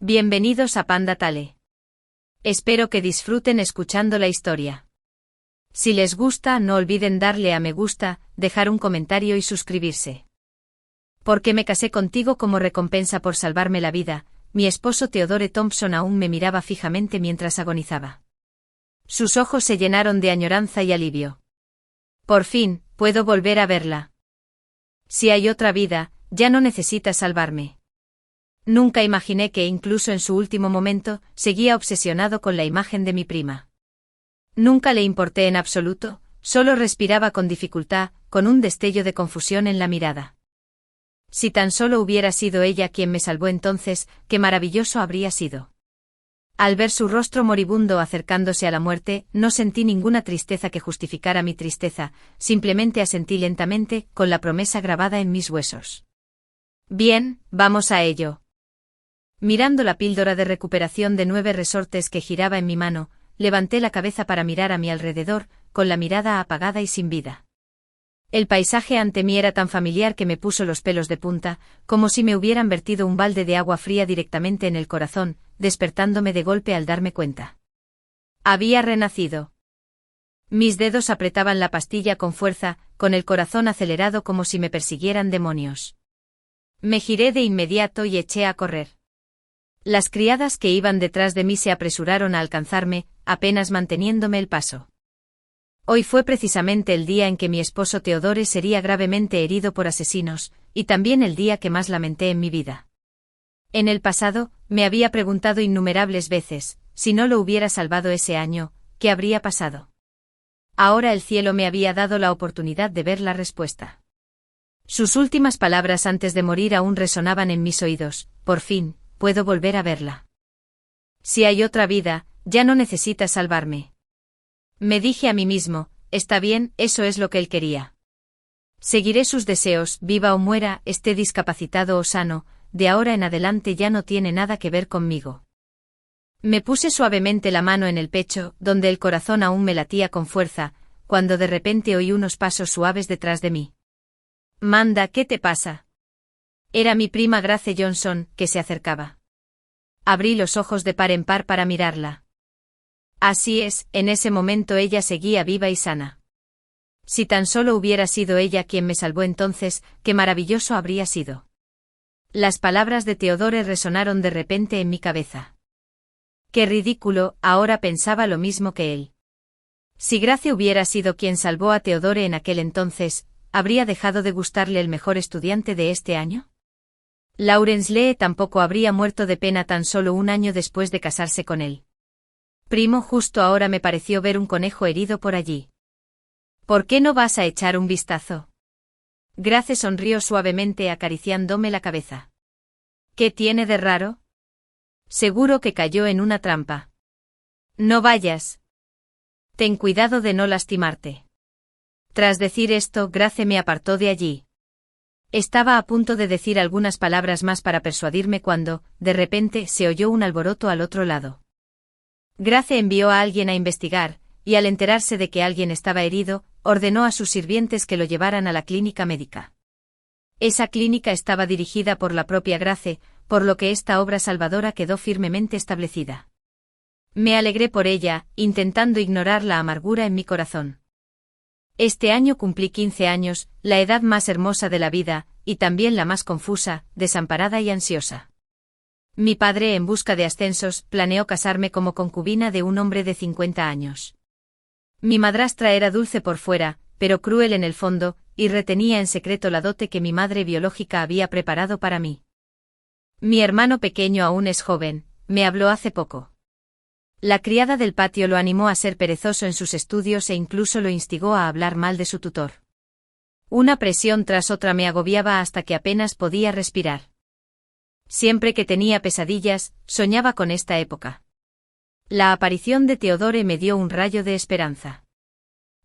Bienvenidos a Panda Tale. Espero que disfruten escuchando la historia. Si les gusta, no olviden darle a me gusta, dejar un comentario y suscribirse. Porque me casé contigo como recompensa por salvarme la vida, mi esposo Theodore Thompson aún me miraba fijamente mientras agonizaba. Sus ojos se llenaron de añoranza y alivio. Por fin, puedo volver a verla. Si hay otra vida, ya no necesitas salvarme. Nunca imaginé que incluso en su último momento, seguía obsesionado con la imagen de mi prima. Nunca le importé en absoluto, solo respiraba con dificultad, con un destello de confusión en la mirada. Si tan solo hubiera sido ella quien me salvó entonces, qué maravilloso habría sido. Al ver su rostro moribundo acercándose a la muerte, no sentí ninguna tristeza que justificara mi tristeza, simplemente asentí lentamente, con la promesa grabada en mis huesos. Bien, vamos a ello. Mirando la píldora de recuperación de 9 resortes que giraba en mi mano, levanté la cabeza para mirar a mi alrededor, con la mirada apagada y sin vida. El paisaje ante mí era tan familiar que me puso los pelos de punta, como si me hubieran vertido un balde de agua fría directamente en el corazón, despertándome de golpe al darme cuenta. Había renacido. Mis dedos apretaban la pastilla con fuerza, con el corazón acelerado como si me persiguieran demonios. Me giré de inmediato y eché a correr. Las criadas que iban detrás de mí se apresuraron a alcanzarme, apenas manteniéndome el paso. Hoy fue precisamente el día en que mi esposo Theodore sería gravemente herido por asesinos, y también el día que más lamenté en mi vida. En el pasado, me había preguntado innumerables veces, si no lo hubiera salvado ese año, ¿qué habría pasado? Ahora el cielo me había dado la oportunidad de ver la respuesta. Sus últimas palabras antes de morir aún resonaban en mis oídos, por fin, puedo volver a verla. Si hay otra vida, ya no necesitas salvarme. Me dije a mí mismo, está bien, eso es lo que él quería. Seguiré sus deseos, viva o muera, esté discapacitado o sano, de ahora en adelante ya no tiene nada que ver conmigo. Me puse suavemente la mano en el pecho, donde el corazón aún me latía con fuerza, cuando de repente oí unos pasos suaves detrás de mí. Manda, ¿qué te pasa? Era mi prima Grace Johnson, que se acercaba. Abrí los ojos de par en par para mirarla. Así es, en ese momento ella seguía viva y sana. Si tan solo hubiera sido ella quien me salvó entonces, qué maravilloso habría sido. Las palabras de Theodore resonaron de repente en mi cabeza. Qué ridículo, ahora pensaba lo mismo que él. Si Grace hubiera sido quien salvó a Theodore en aquel entonces, ¿habría dejado de gustarle el mejor estudiante de este año? Laurence Lee tampoco habría muerto de pena tan solo un año después de casarse con él. Primo, justo ahora me pareció ver un conejo herido por allí. ¿Por qué no vas a echar un vistazo? Grace sonrió suavemente acariciándome la cabeza. ¿Qué tiene de raro? Seguro que cayó en una trampa. No vayas. Ten cuidado de no lastimarte. Tras decir esto, Grace me apartó de allí. Estaba a punto de decir algunas palabras más para persuadirme cuando, de repente, se oyó un alboroto al otro lado. Grace envió a alguien a investigar, y al enterarse de que alguien estaba herido, ordenó a sus sirvientes que lo llevaran a la clínica médica. Esa clínica estaba dirigida por la propia Grace, por lo que esta obra salvadora quedó firmemente establecida. Me alegré por ella, intentando ignorar la amargura en mi corazón. Este año cumplí 15 años, la edad más hermosa de la vida, y también la más confusa, desamparada y ansiosa. Mi padre, en busca de ascensos, planeó casarme como concubina de un hombre de 50 años. Mi madrastra era dulce por fuera, pero cruel en el fondo, y retenía en secreto la dote que mi madre biológica había preparado para mí. Mi hermano pequeño aún es joven, me habló hace poco. La criada del patio lo animó a ser perezoso en sus estudios e incluso lo instigó a hablar mal de su tutor. Una presión tras otra me agobiaba hasta que apenas podía respirar. Siempre que tenía pesadillas, soñaba con esta época. La aparición de Theodore me dio un rayo de esperanza.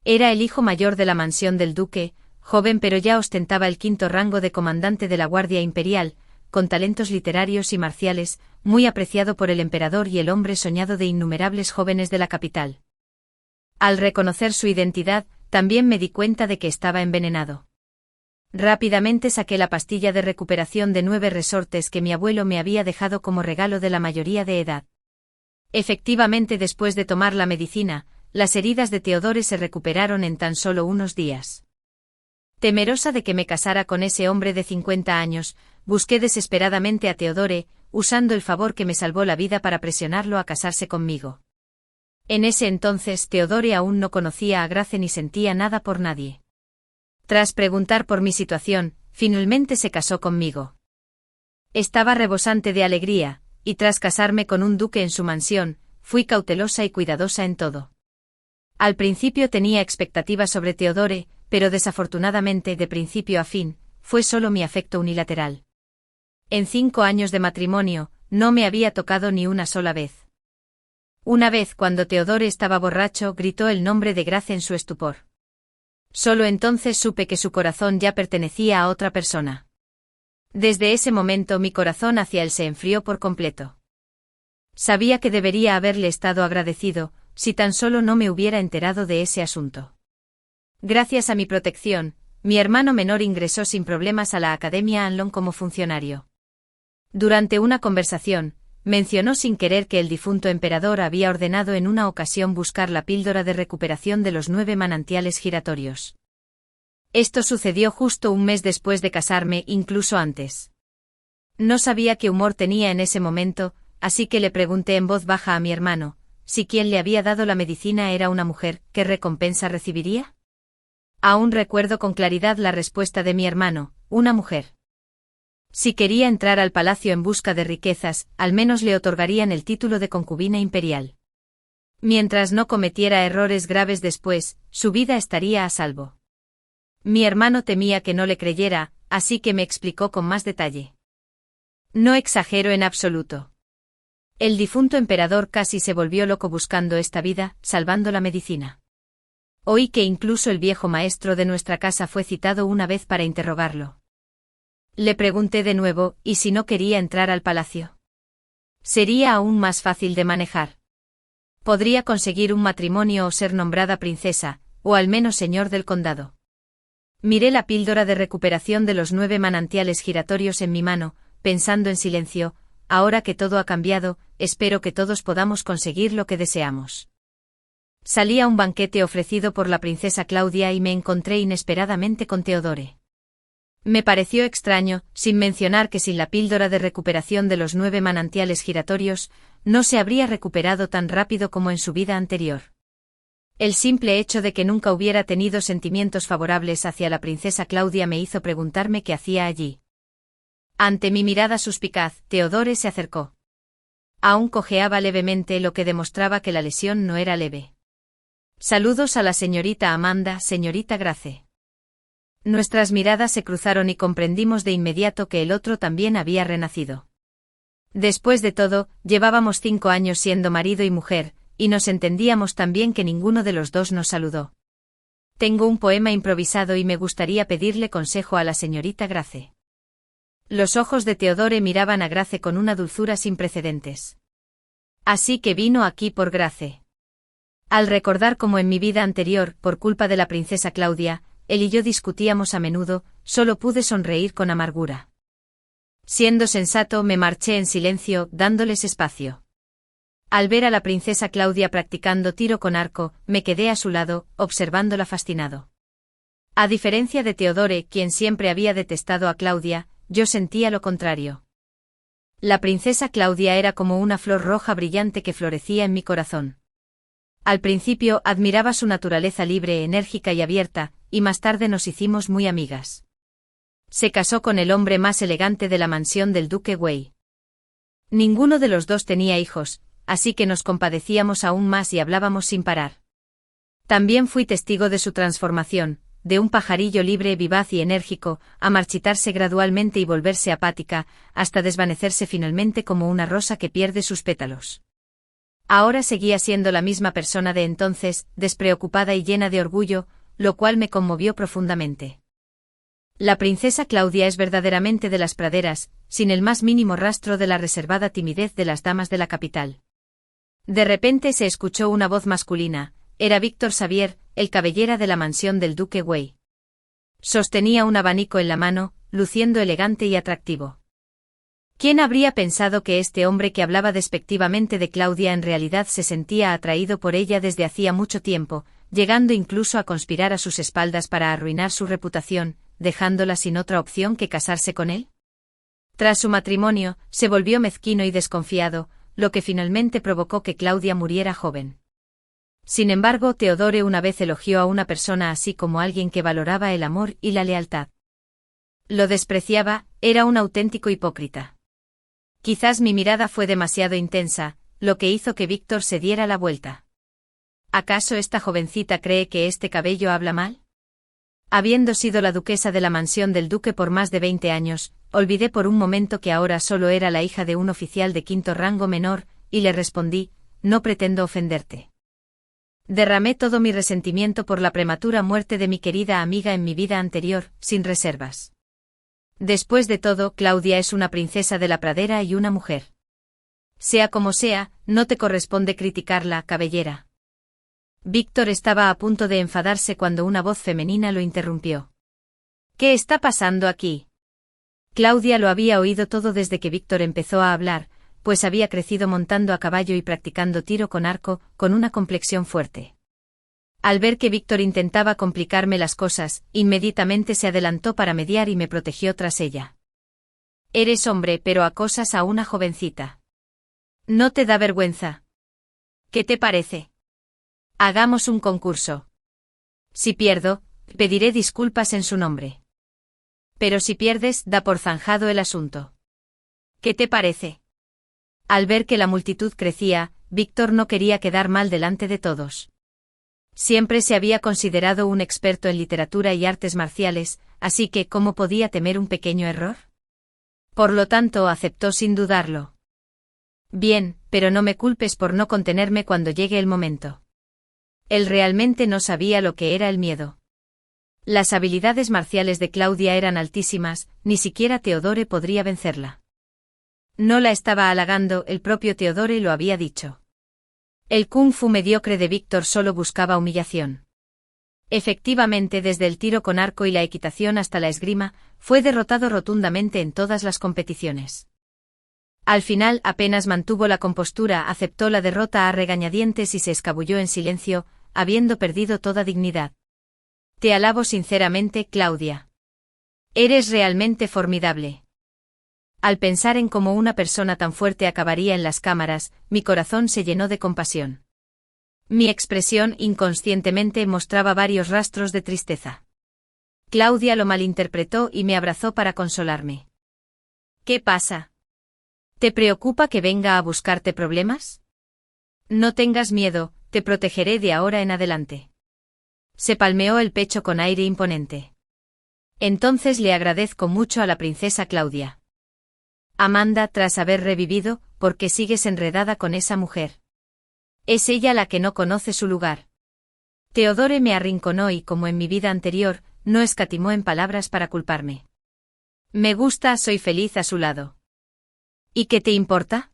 Era el hijo mayor de la mansión del duque, joven pero ya ostentaba el 5º rango de comandante de la Guardia Imperial, con talentos literarios y marciales, muy apreciado por el emperador y el hombre soñado de innumerables jóvenes de la capital. Al reconocer su identidad, también me di cuenta de que estaba envenenado. Rápidamente saqué la pastilla de recuperación de 9 resortes que mi abuelo me había dejado como regalo de la mayoría de edad. Efectivamente, después de tomar la medicina, las heridas de Theodore se recuperaron en tan solo unos días. Temerosa de que me casara con ese hombre de 50 años, busqué desesperadamente a Theodore, usando el favor que me salvó la vida para presionarlo a casarse conmigo. En ese entonces Theodore aún no conocía a Grace ni sentía nada por nadie. Tras preguntar por mi situación, finalmente se casó conmigo. Estaba rebosante de alegría, y tras casarme con un duque en su mansión, fui cautelosa y cuidadosa en todo. Al principio tenía expectativas sobre Theodore, pero desafortunadamente de principio a fin, fue solo mi afecto unilateral. En 5 años de matrimonio, no me había tocado ni una sola vez. Una vez cuando Theodore estaba borracho gritó el nombre de Grace en su estupor. Solo entonces supe que su corazón ya pertenecía a otra persona. Desde ese momento mi corazón hacia él se enfrió por completo. Sabía que debería haberle estado agradecido, si tan solo no me hubiera enterado de ese asunto. Gracias a mi protección, mi hermano menor ingresó sin problemas a la Academia Anlon como funcionario. Durante una conversación, mencionó sin querer que el difunto emperador había ordenado en una ocasión buscar la píldora de recuperación de los 9 manantiales giratorios. Esto sucedió justo un mes después de casarme, incluso antes. No sabía qué humor tenía en ese momento, así que le pregunté en voz baja a mi hermano, si quien le había dado la medicina era una mujer, ¿qué recompensa recibiría? Aún recuerdo con claridad la respuesta de mi hermano, una mujer. Si quería entrar al palacio en busca de riquezas, al menos le otorgarían el título de concubina imperial. Mientras no cometiera errores graves después, su vida estaría a salvo. Mi hermano temía que no le creyera, así que me explicó con más detalle. No exagero en absoluto. El difunto emperador casi se volvió loco buscando esta vida, salvando la medicina. Oí que incluso el viejo maestro de nuestra casa fue citado una vez para interrogarlo. Le pregunté de nuevo, ¿y si no quería entrar al palacio? Sería aún más fácil de manejar. Podría conseguir un matrimonio o ser nombrada princesa, o al menos señor del condado. Miré la píldora de recuperación de los 9 manantiales giratorios en mi mano, pensando en silencio, ahora que todo ha cambiado, espero que todos podamos conseguir lo que deseamos. Salí a un banquete ofrecido por la princesa Claudia y me encontré inesperadamente con Theodore. Me pareció extraño, sin mencionar que sin la píldora de recuperación de los 9 manantiales giratorios, no se habría recuperado tan rápido como en su vida anterior. El simple hecho de que nunca hubiera tenido sentimientos favorables hacia la princesa Claudia me hizo preguntarme qué hacía allí. Ante mi mirada suspicaz, Theodore se acercó. Aún cojeaba levemente, lo que demostraba que la lesión no era leve. Saludos a la señorita Amanda, señorita Grace. Nuestras miradas se cruzaron y comprendimos de inmediato que el otro también había renacido. Después de todo, llevábamos 5 años siendo marido y mujer, y nos entendíamos tan bien que ninguno de los dos nos saludó. Tengo un poema improvisado y me gustaría pedirle consejo a la señorita Grace. Los ojos de Theodore miraban a Grace con una dulzura sin precedentes. Así que vino aquí por Grace. Al recordar cómo en mi vida anterior, por culpa de la princesa Claudia, él y yo discutíamos a menudo, solo pude sonreír con amargura. Siendo sensato, me marché en silencio, dándoles espacio. Al ver a la princesa Claudia practicando tiro con arco, me quedé a su lado, observándola fascinado. A diferencia de Theodore, quien siempre había detestado a Claudia, yo sentía lo contrario. La princesa Claudia era como una flor roja brillante que florecía en mi corazón. Al principio admiraba su naturaleza libre, enérgica y abierta, y más tarde nos hicimos muy amigas. Se casó con el hombre más elegante de la mansión del duque Wei. Ninguno de los dos tenía hijos, así que nos compadecíamos aún más y hablábamos sin parar. También fui testigo de su transformación, de un pajarillo libre, vivaz y enérgico, a marchitarse gradualmente y volverse apática, hasta desvanecerse finalmente como una rosa que pierde sus pétalos. Ahora seguía siendo la misma persona de entonces, despreocupada y llena de orgullo, lo cual me conmovió profundamente. La princesa Claudia es verdaderamente de las praderas, sin el más mínimo rastro de la reservada timidez de las damas de la capital. De repente se escuchó una voz masculina, era Víctor Xavier, el cabellera de la mansión del duque Wei. Sostenía un abanico en la mano, luciendo elegante y atractivo. ¿Quién habría pensado que este hombre que hablaba despectivamente de Claudia en realidad se sentía atraído por ella desde hacía mucho tiempo, llegando incluso a conspirar a sus espaldas para arruinar su reputación, dejándola sin otra opción que casarse con él? Tras su matrimonio, se volvió mezquino y desconfiado, lo que finalmente provocó que Claudia muriera joven. Sin embargo, Teodore una vez elogió a una persona así como alguien que valoraba el amor y la lealtad. Lo despreciaba, era un auténtico hipócrita. Quizás mi mirada fue demasiado intensa, lo que hizo que Víctor se diera la vuelta. ¿Acaso esta jovencita cree que este cabello habla mal? Habiendo sido la duquesa de la mansión del duque por más de 20 años, olvidé por un momento que ahora solo era la hija de un oficial de quinto rango menor, y le respondí, no pretendo ofenderte. Derramé todo mi resentimiento por la prematura muerte de mi querida amiga en mi vida anterior, sin reservas. Después de todo, Claudia es una princesa de la pradera y una mujer. Sea como sea, no te corresponde criticarla, cabellera. Víctor estaba a punto de enfadarse cuando una voz femenina lo interrumpió. ¿Qué está pasando aquí? Claudia lo había oído todo desde que Víctor empezó a hablar, pues había crecido montando a caballo y practicando tiro con arco, con una complexión fuerte. Al ver que Víctor intentaba complicarme las cosas, inmediatamente se adelantó para mediar y me protegió tras ella. Eres hombre, pero acosas a una jovencita. ¿No te da vergüenza? ¿Qué te parece? Hagamos un concurso. Si pierdo, pediré disculpas en su nombre. Pero si pierdes, da por zanjado el asunto. ¿Qué te parece? Al ver que la multitud crecía, Víctor no quería quedar mal delante de todos. Siempre se había considerado un experto en literatura y artes marciales, así que ¿cómo podía temer un pequeño error? Por lo tanto, aceptó sin dudarlo. Bien, pero no me culpes por no contenerme cuando llegue el momento. Él realmente no sabía lo que era el miedo. Las habilidades marciales de Claudia eran altísimas, ni siquiera Teodore podría vencerla. No la estaba halagando, el propio Teodore lo había dicho. El kung fu mediocre de Víctor solo buscaba humillación. Efectivamente, desde el tiro con arco y la equitación hasta la esgrima, fue derrotado rotundamente en todas las competiciones. Al final apenas mantuvo la compostura, aceptó la derrota a regañadientes y se escabulló en silencio, habiendo perdido toda dignidad. Te alabo sinceramente, Claudia. Eres realmente formidable. Al pensar en cómo una persona tan fuerte acabaría en las cámaras, mi corazón se llenó de compasión. Mi expresión inconscientemente mostraba varios rastros de tristeza. Claudia lo malinterpretó y me abrazó para consolarme. ¿Qué pasa? ¿Te preocupa que venga a buscarte problemas? No tengas miedo, te protegeré de ahora en adelante. Se palmeó el pecho con aire imponente. Entonces le agradezco mucho a la princesa Claudia. Amanda, tras haber revivido, ¿por qué sigues enredada con esa mujer? Es ella la que no conoce su lugar. Teodore me arrinconó y, como en mi vida anterior, no escatimó en palabras para culparme. Me gusta, soy feliz a su lado. ¿Y qué te importa?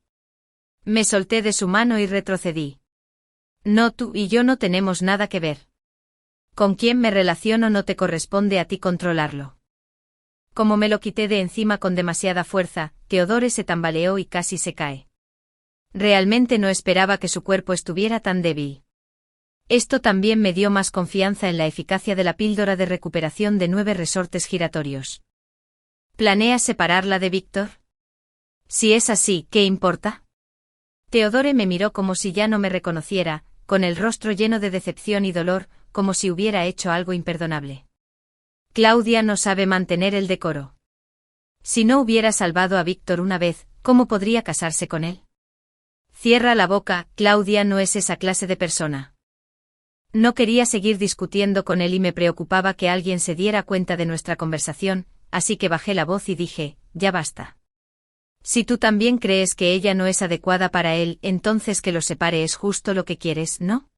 Me solté de su mano y retrocedí. No, tú y yo no tenemos nada que ver. Con quién me relaciono no te corresponde a ti controlarlo. Como me lo quité de encima con demasiada fuerza, Teodore se tambaleó y casi se cae. Realmente no esperaba que su cuerpo estuviera tan débil. Esto también me dio más confianza en la eficacia de la píldora de recuperación de 9 resortes giratorios. ¿Planeas separarla de Víctor? Si es así, ¿qué importa? Teodore me miró como si ya no me reconociera, con el rostro lleno de decepción y dolor, como si hubiera hecho algo imperdonable. Claudia no sabe mantener el decoro. Si no hubiera salvado a Víctor una vez, ¿cómo podría casarse con él? Cierra la boca, Claudia no es esa clase de persona. No quería seguir discutiendo con él y me preocupaba que alguien se diera cuenta de nuestra conversación, así que bajé la voz y dije, ya basta. Si tú también crees que ella no es adecuada para él, entonces que los separe es justo lo que quieres, ¿no?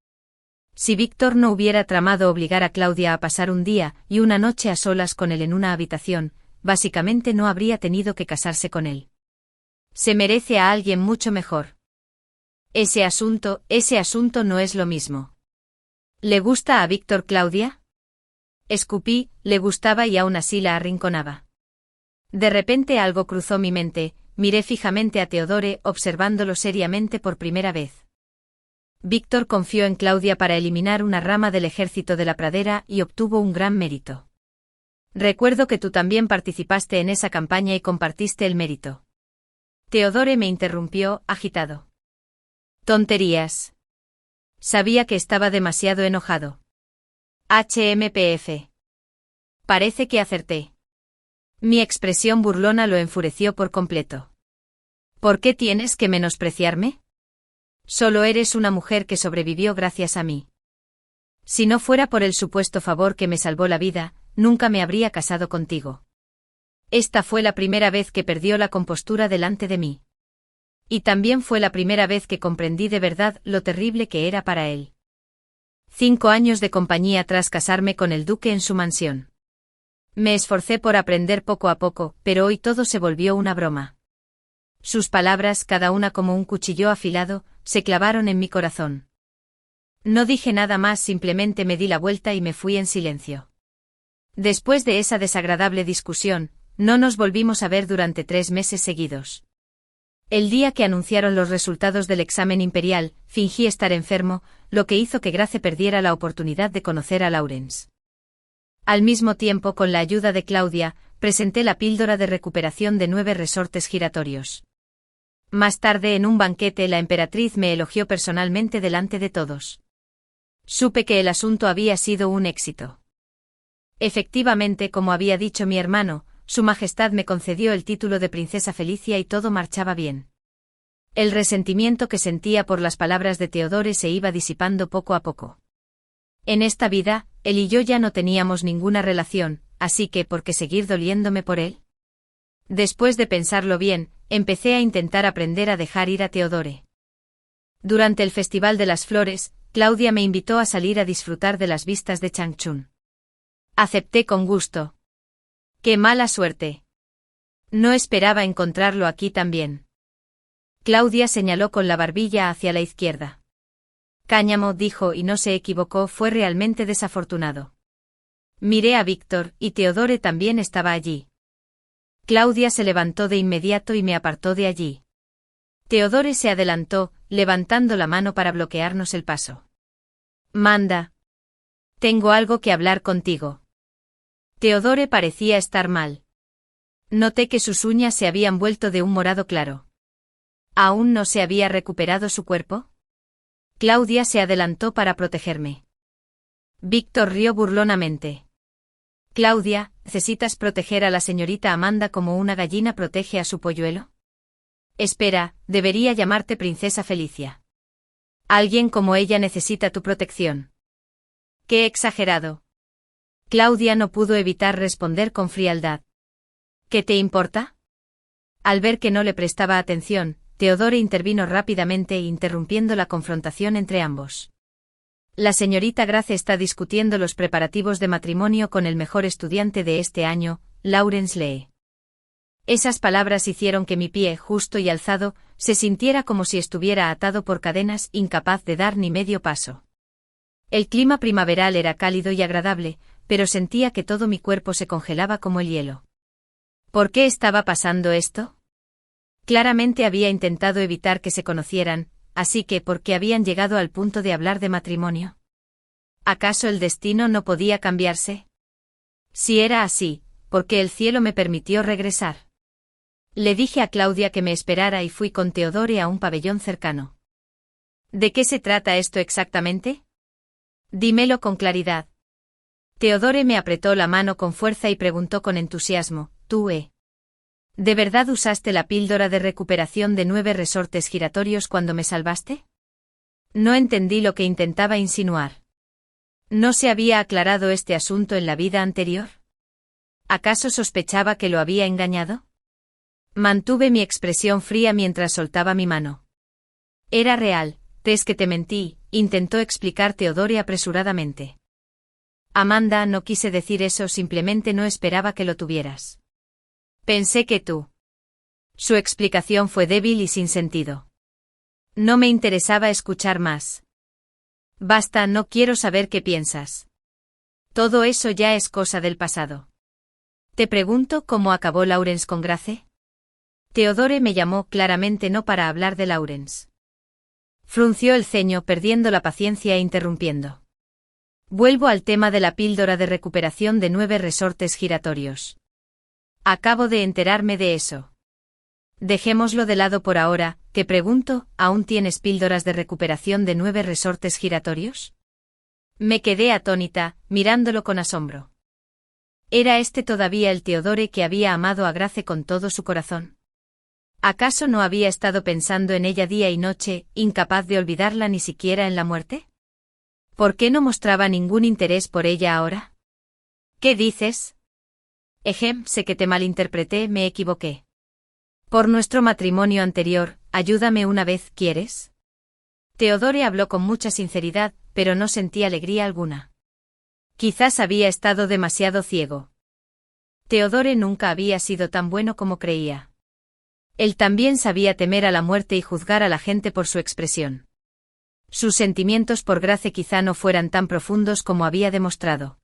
Si Víctor no hubiera tramado obligar a Claudia a pasar un día y una noche a solas con él en una habitación, básicamente no habría tenido que casarse con él. Se merece a alguien mucho mejor. Ese asunto no es lo mismo. ¿Le gusta a Víctor Claudia? Escupí, le gustaba y aún así la arrinconaba. De repente algo cruzó mi mente, miré fijamente a Theodore observándolo seriamente por primera vez. Víctor confió en Claudia para eliminar una rama del ejército de la pradera y obtuvo un gran mérito. Recuerdo que tú también participaste en esa campaña y compartiste el mérito. Theodore me interrumpió, agitado. Tonterías. Sabía que estaba demasiado enojado. HMPF. Parece que acerté. Mi expresión burlona lo enfureció por completo. ¿Por qué tienes que menospreciarme? Solo eres una mujer que sobrevivió gracias a mí. Si no fuera por el supuesto favor que me salvó la vida, nunca me habría casado contigo. Esta fue la primera vez que perdió la compostura delante de mí. Y también fue la primera vez que comprendí de verdad lo terrible que era para él. 5 años de compañía tras casarme con el duque en su mansión. Me esforcé por aprender poco a poco, pero hoy todo se volvió una broma. Sus palabras, cada una como un cuchillo afilado, se clavaron en mi corazón. No dije nada más, simplemente me di la vuelta y me fui en silencio. Después de esa desagradable discusión, no nos volvimos a ver durante 3 meses seguidos. El día que anunciaron los resultados del examen imperial, fingí estar enfermo, lo que hizo que Grace perdiera la oportunidad de conocer a Laurence. Al mismo tiempo, con la ayuda de Claudia, presenté la píldora de recuperación de 9 resortes giratorios. Más tarde, en un banquete, la emperatriz me elogió personalmente delante de todos. Supe que el asunto había sido un éxito. Efectivamente, como había dicho mi hermano, Su Majestad me concedió el título de princesa Felicia y todo marchaba bien. El resentimiento que sentía por las palabras de Theodore se iba disipando poco a poco. En esta vida, él y yo ya no teníamos ninguna relación, así que ¿por qué seguir doliéndome por él? Después de pensarlo bien, empecé a intentar aprender a dejar ir a Theodore. Durante el Festival de las Flores, Claudia me invitó a salir a disfrutar de las vistas de Changchun. Acepté con gusto. ¡Qué mala suerte! No esperaba encontrarlo aquí también. Claudia señaló con la barbilla hacia la izquierda. Cáñamo, dijo, y no se equivocó, fue realmente desafortunado. Miré a Víctor, y Theodore también estaba allí. Claudia se levantó de inmediato y me apartó de allí. Theodore se adelantó, levantando la mano para bloquearnos el paso. Manda. Tengo algo que hablar contigo. Theodore parecía estar mal. Noté que sus uñas se habían vuelto de un morado claro. ¿Aún no se había recuperado su cuerpo? Claudia se adelantó para protegerme. Víctor rió burlonamente. Claudia, ¿necesitas proteger a la señorita Amanda como una gallina protege a su polluelo? Espera, debería llamarte princesa Felicia. Alguien como ella necesita tu protección. ¡Qué exagerado! Claudia no pudo evitar responder con frialdad. ¿Qué te importa? Al ver que no le prestaba atención, Theodore intervino rápidamente interrumpiendo la confrontación entre ambos. La señorita Grace está discutiendo los preparativos de matrimonio con el mejor estudiante de este año, Laurence Lee. Esas palabras hicieron que mi pie, justo y alzado, se sintiera como si estuviera atado por cadenas, incapaz de dar ni medio paso. El clima primaveral era cálido y agradable, pero sentía que todo mi cuerpo se congelaba como el hielo. ¿Por qué estaba pasando esto? Claramente había intentado evitar que se conocieran, así que ¿por qué habían llegado al punto de hablar de matrimonio? ¿Acaso el destino no podía cambiarse? Si era así, ¿por qué el cielo me permitió regresar? Le dije a Claudia que me esperara y fui con Theodore a un pabellón cercano. ¿De qué se trata esto exactamente? Dímelo con claridad. Theodore me apretó la mano con fuerza y preguntó con entusiasmo, ¿tú, ¿de verdad usaste la píldora de recuperación de 9 resortes giratorios cuando me salvaste? No entendí lo que intentaba insinuar. ¿No se había aclarado este asunto en la vida anterior? ¿Acaso sospechaba que lo había engañado? Mantuve mi expresión fría mientras soltaba mi mano. Era real, ¿es que te mentí?, intentó explicar Theodore apresuradamente. Amanda, no quise decir eso, simplemente no esperaba que lo tuvieras. Pensé que tú. Su explicación fue débil y sin sentido. No me interesaba escuchar más. Basta, no quiero saber qué piensas. Todo eso ya es cosa del pasado. Te pregunto cómo acabó Lawrence con Grace. Theodore me llamó claramente no para hablar de Lawrence. Frunció el ceño perdiendo la paciencia e interrumpiendo. Vuelvo al tema de la píldora de recuperación de 9 resortes giratorios. Acabo de enterarme de eso. Dejémoslo de lado por ahora, que pregunto, ¿aún tienes píldoras de recuperación de 9 resortes giratorios? Me quedé atónita, mirándolo con asombro. ¿Era este todavía el Theodore que había amado a Grace con todo su corazón? ¿Acaso no había estado pensando en ella día y noche, incapaz de olvidarla ni siquiera en la muerte? ¿Por qué no mostraba ningún interés por ella ahora? ¿Qué dices? Sé que te malinterpreté, me equivoqué. Por nuestro matrimonio anterior, ayúdame una vez, ¿quieres? Theodore habló con mucha sinceridad, pero no sentí alegría alguna. Quizás había estado demasiado ciego. Theodore nunca había sido tan bueno como creía. Él también sabía temer a la muerte y juzgar a la gente por su expresión. Sus sentimientos por Grace quizá no fueran tan profundos como había demostrado.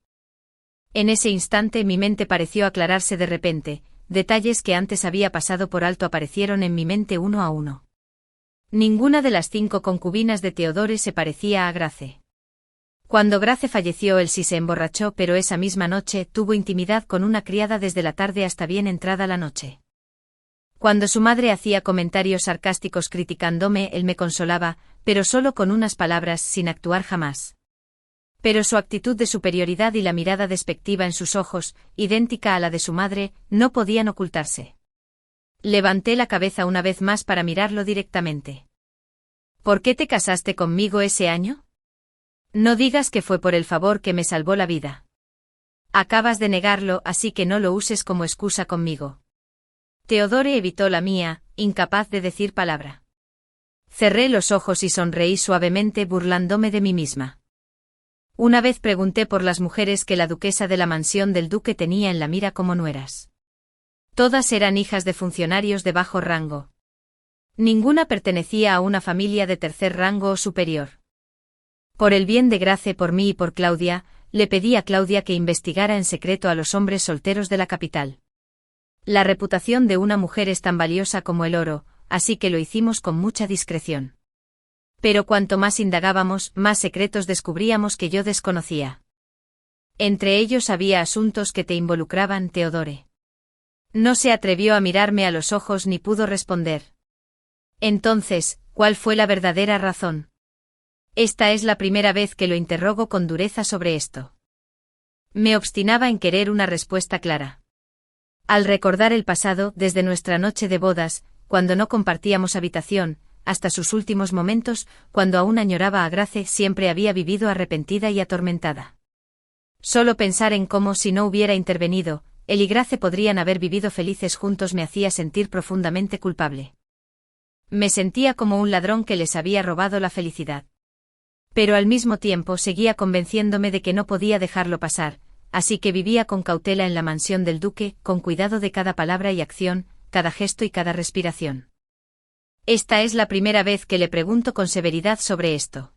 En ese instante mi mente pareció aclararse de repente, detalles que antes había pasado por alto aparecieron en mi mente uno a uno. Ninguna de las 5 concubinas de Theodore se parecía a Grace. Cuando Grace falleció él sí se emborrachó, pero esa misma noche tuvo intimidad con una criada desde la tarde hasta bien entrada la noche. Cuando su madre hacía comentarios sarcásticos criticándome, él me consolaba, pero solo con unas palabras, sin actuar jamás. Pero su actitud de superioridad y la mirada despectiva en sus ojos, idéntica a la de su madre, no podían ocultarse. Levanté la cabeza una vez más para mirarlo directamente. ¿Por qué te casaste conmigo ese año? No digas que fue por el favor que me salvó la vida. Acabas de negarlo, así que no lo uses como excusa conmigo. Theodore evitó la mía, incapaz de decir palabra. Cerré los ojos y sonreí suavemente burlándome de mí misma. Una vez pregunté por las mujeres que la duquesa de la mansión del duque tenía en la mira como nueras. Todas eran hijas de funcionarios de bajo rango. Ninguna pertenecía a una familia de tercer rango o superior. Por el bien de Grace, por mí y por Claudia, le pedí a Claudia que investigara en secreto a los hombres solteros de la capital. La reputación de una mujer es tan valiosa como el oro, así que lo hicimos con mucha discreción. Pero cuanto más indagábamos, más secretos descubríamos que yo desconocía. Entre ellos había asuntos que te involucraban, Theodore. No se atrevió a mirarme a los ojos ni pudo responder. Entonces, ¿cuál fue la verdadera razón? Esta es la primera vez que lo interrogo con dureza sobre esto. Me obstinaba en querer una respuesta clara. Al recordar el pasado, desde nuestra noche de bodas, cuando no compartíamos habitación, hasta sus últimos momentos, cuando aún añoraba a Grace, siempre había vivido arrepentida y atormentada. Solo pensar en cómo, si no hubiera intervenido, él y Grace podrían haber vivido felices juntos me hacía sentir profundamente culpable. Me sentía como un ladrón que les había robado la felicidad. Pero al mismo tiempo seguía convenciéndome de que no podía dejarlo pasar, así que vivía con cautela en la mansión del duque, con cuidado de cada palabra y acción, cada gesto y cada respiración. Esta es la primera vez que le pregunto con severidad sobre esto.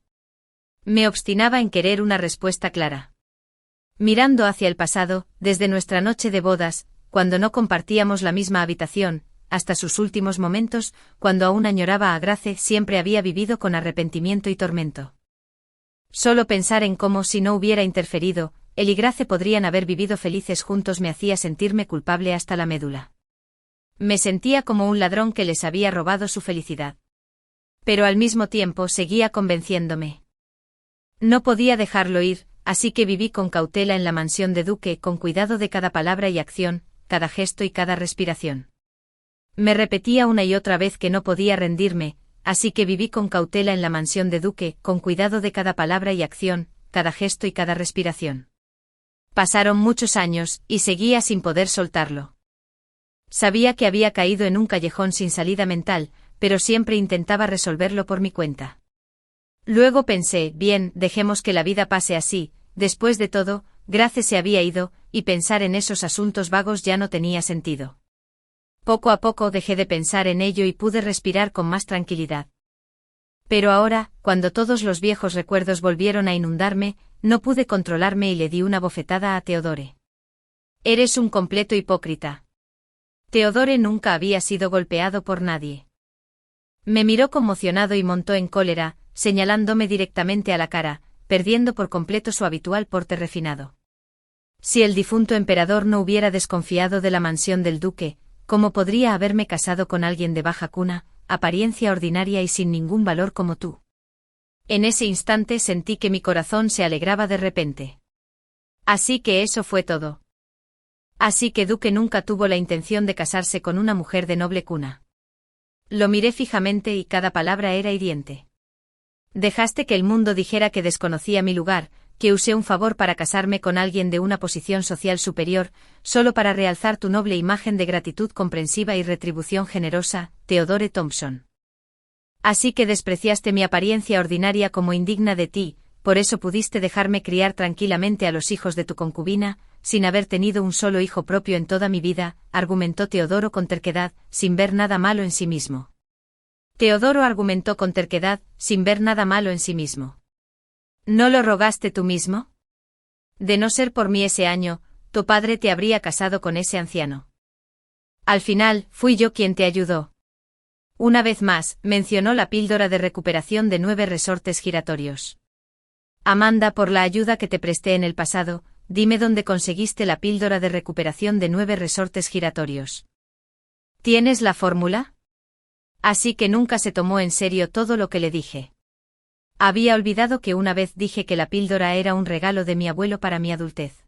Me obstinaba en querer una respuesta clara. Mirando hacia el pasado, desde nuestra noche de bodas, cuando no compartíamos la misma habitación, hasta sus últimos momentos, cuando aún añoraba a Grace, siempre había vivido con arrepentimiento y tormento. Solo pensar en cómo, si no hubiera interferido, él y Grace podrían haber vivido felices juntos me hacía sentirme culpable hasta la médula. Me sentía como un ladrón que les había robado su felicidad. Pero al mismo tiempo seguía convenciéndome. No podía dejarlo ir, así que viví con cautela en la mansión de duque, con cuidado de cada palabra y acción, cada gesto y cada respiración. Me repetía una y otra vez que no podía rendirme, así que viví con cautela en la mansión de duque, con cuidado de cada palabra y acción, cada gesto y cada respiración. Pasaron muchos años, y seguía sin poder soltarlo. Sabía que había caído en un callejón sin salida mental, pero siempre intentaba resolverlo por mi cuenta. Luego pensé, bien, dejemos que la vida pase así, después de todo, Grace se había ido, y pensar en esos asuntos vagos ya no tenía sentido. Poco a poco dejé de pensar en ello y pude respirar con más tranquilidad. Pero ahora, cuando todos los viejos recuerdos volvieron a inundarme, no pude controlarme y le di una bofetada a Theodore. Eres un completo hipócrita. Theodore nunca había sido golpeado por nadie. Me miró conmocionado y montó en cólera, señalándome directamente a la cara, perdiendo por completo su habitual porte refinado. Si el difunto emperador no hubiera desconfiado de la mansión del duque, ¿cómo podría haberme casado con alguien de baja cuna, apariencia ordinaria y sin ningún valor como tú? En ese instante sentí que mi corazón se alegraba de repente. Así que eso fue todo. Así que Duque nunca tuvo la intención de casarse con una mujer de noble cuna. Lo miré fijamente y cada palabra era hiriente. Dejaste que el mundo dijera que desconocía mi lugar, que usé un favor para casarme con alguien de una posición social superior, solo para realzar tu noble imagen de gratitud comprensiva y retribución generosa, Theodore Thompson. Así que despreciaste mi apariencia ordinaria como indigna de ti, por eso pudiste dejarme criar tranquilamente a los hijos de tu concubina, sin haber tenido un solo hijo propio en toda mi vida, argumentó Teodoro con terquedad, sin ver nada malo en sí mismo. Teodoro argumentó con terquedad, sin ver nada malo en sí mismo. ¿No lo rogaste tú mismo? De no ser por mí ese año, tu padre te habría casado con ese anciano. Al final, fui yo quien te ayudó. Una vez más, mencionó la píldora de recuperación de 9 resortes giratorios. Amanda, por la ayuda que te presté en el pasado, dime dónde conseguiste la píldora de recuperación de 9 resortes giratorios. ¿Tienes la fórmula? Así que nunca se tomó en serio todo lo que le dije. Había olvidado que una vez dije que la píldora era un regalo de mi abuelo para mi adultez.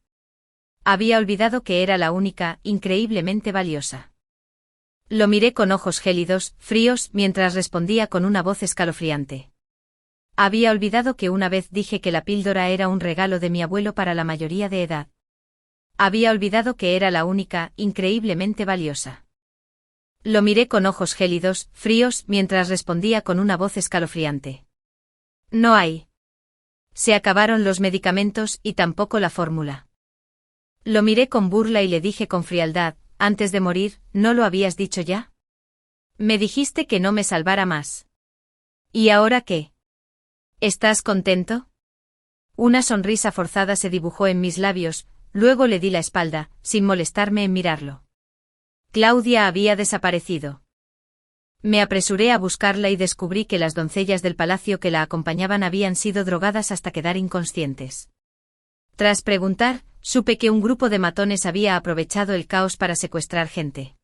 Había olvidado que era la única, increíblemente valiosa. Lo miré con ojos gélidos, fríos, mientras respondía con una voz escalofriante. Había olvidado que una vez dije que la píldora era un regalo de mi abuelo para la mayoría de edad. Había olvidado que era la única, increíblemente valiosa. Lo miré con ojos gélidos, fríos, mientras respondía con una voz escalofriante. No hay. Se acabaron los medicamentos y tampoco la fórmula. Lo miré con burla y le dije con frialdad, antes de morir, ¿no lo habías dicho ya? Me dijiste que no me salvara más. ¿Y ahora qué? ¿Estás contento? Una sonrisa forzada se dibujó en mis labios, luego le di la espalda, sin molestarme en mirarlo. Claudia había desaparecido. Me apresuré a buscarla y descubrí que las doncellas del palacio que la acompañaban habían sido drogadas hasta quedar inconscientes. Tras preguntar, supe que un grupo de matones había aprovechado el caos para secuestrar gente.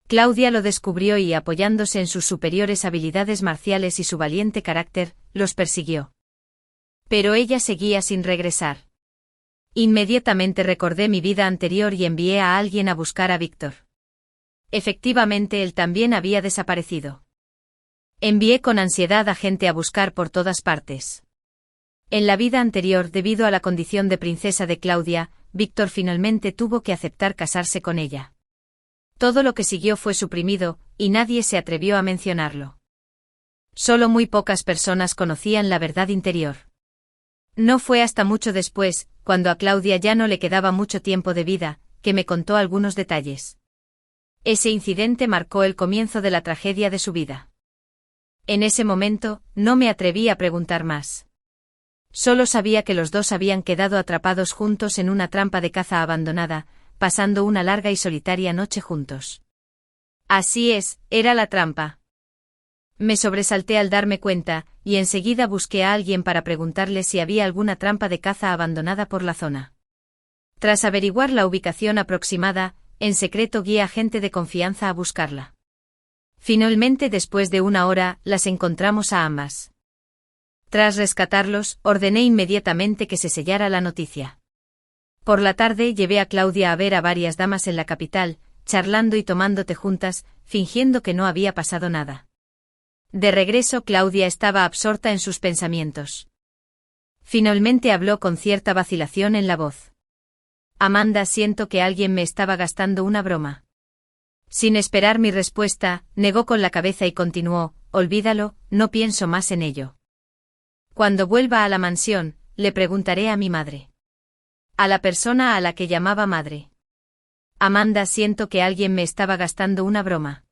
Claudia lo descubrió y, apoyándose en sus superiores habilidades marciales y su valiente carácter, los persiguió. Pero ella seguía sin regresar. Inmediatamente recordé mi vida anterior y envié a alguien a buscar a Víctor. Efectivamente, él también había desaparecido. Envié con ansiedad a gente a buscar por todas partes. En la vida anterior, debido a la condición de princesa de Claudia, Víctor finalmente tuvo que aceptar casarse con ella. Todo lo que siguió fue suprimido, y nadie se atrevió a mencionarlo. Solo muy pocas personas conocían la verdad interior. No fue hasta mucho después, cuando a Claudia ya no le quedaba mucho tiempo de vida, que me contó algunos detalles. Ese incidente marcó el comienzo de la tragedia de su vida. En ese momento, no me atreví a preguntar más. Solo sabía que los dos habían quedado atrapados juntos en una trampa de caza abandonada, pasando una larga y solitaria noche juntos. Así es, era la trampa. Me sobresalté al darme cuenta, y enseguida busqué a alguien para preguntarle si había alguna trampa de caza abandonada por la zona. Tras averiguar la ubicación aproximada, en secreto guié a gente de confianza a buscarla. Finalmente, después de una hora, las encontramos a ambas. Tras rescatarlos, ordené inmediatamente que se sellara la noticia. Por la tarde llevé a Claudia a ver a varias damas en la capital, charlando y tomando té juntas, fingiendo que no había pasado nada. De regreso, Claudia estaba absorta en sus pensamientos. Finalmente habló con cierta vacilación en la voz. Amanda, siento que alguien me estaba gastando una broma. Sin esperar mi respuesta, negó con la cabeza y continuó, olvídalo, no pienso más en ello. Cuando vuelva a la mansión, le preguntaré a mi madre. A la persona a la que llamaba madre. Amanda, siento que alguien me estaba gastando una broma.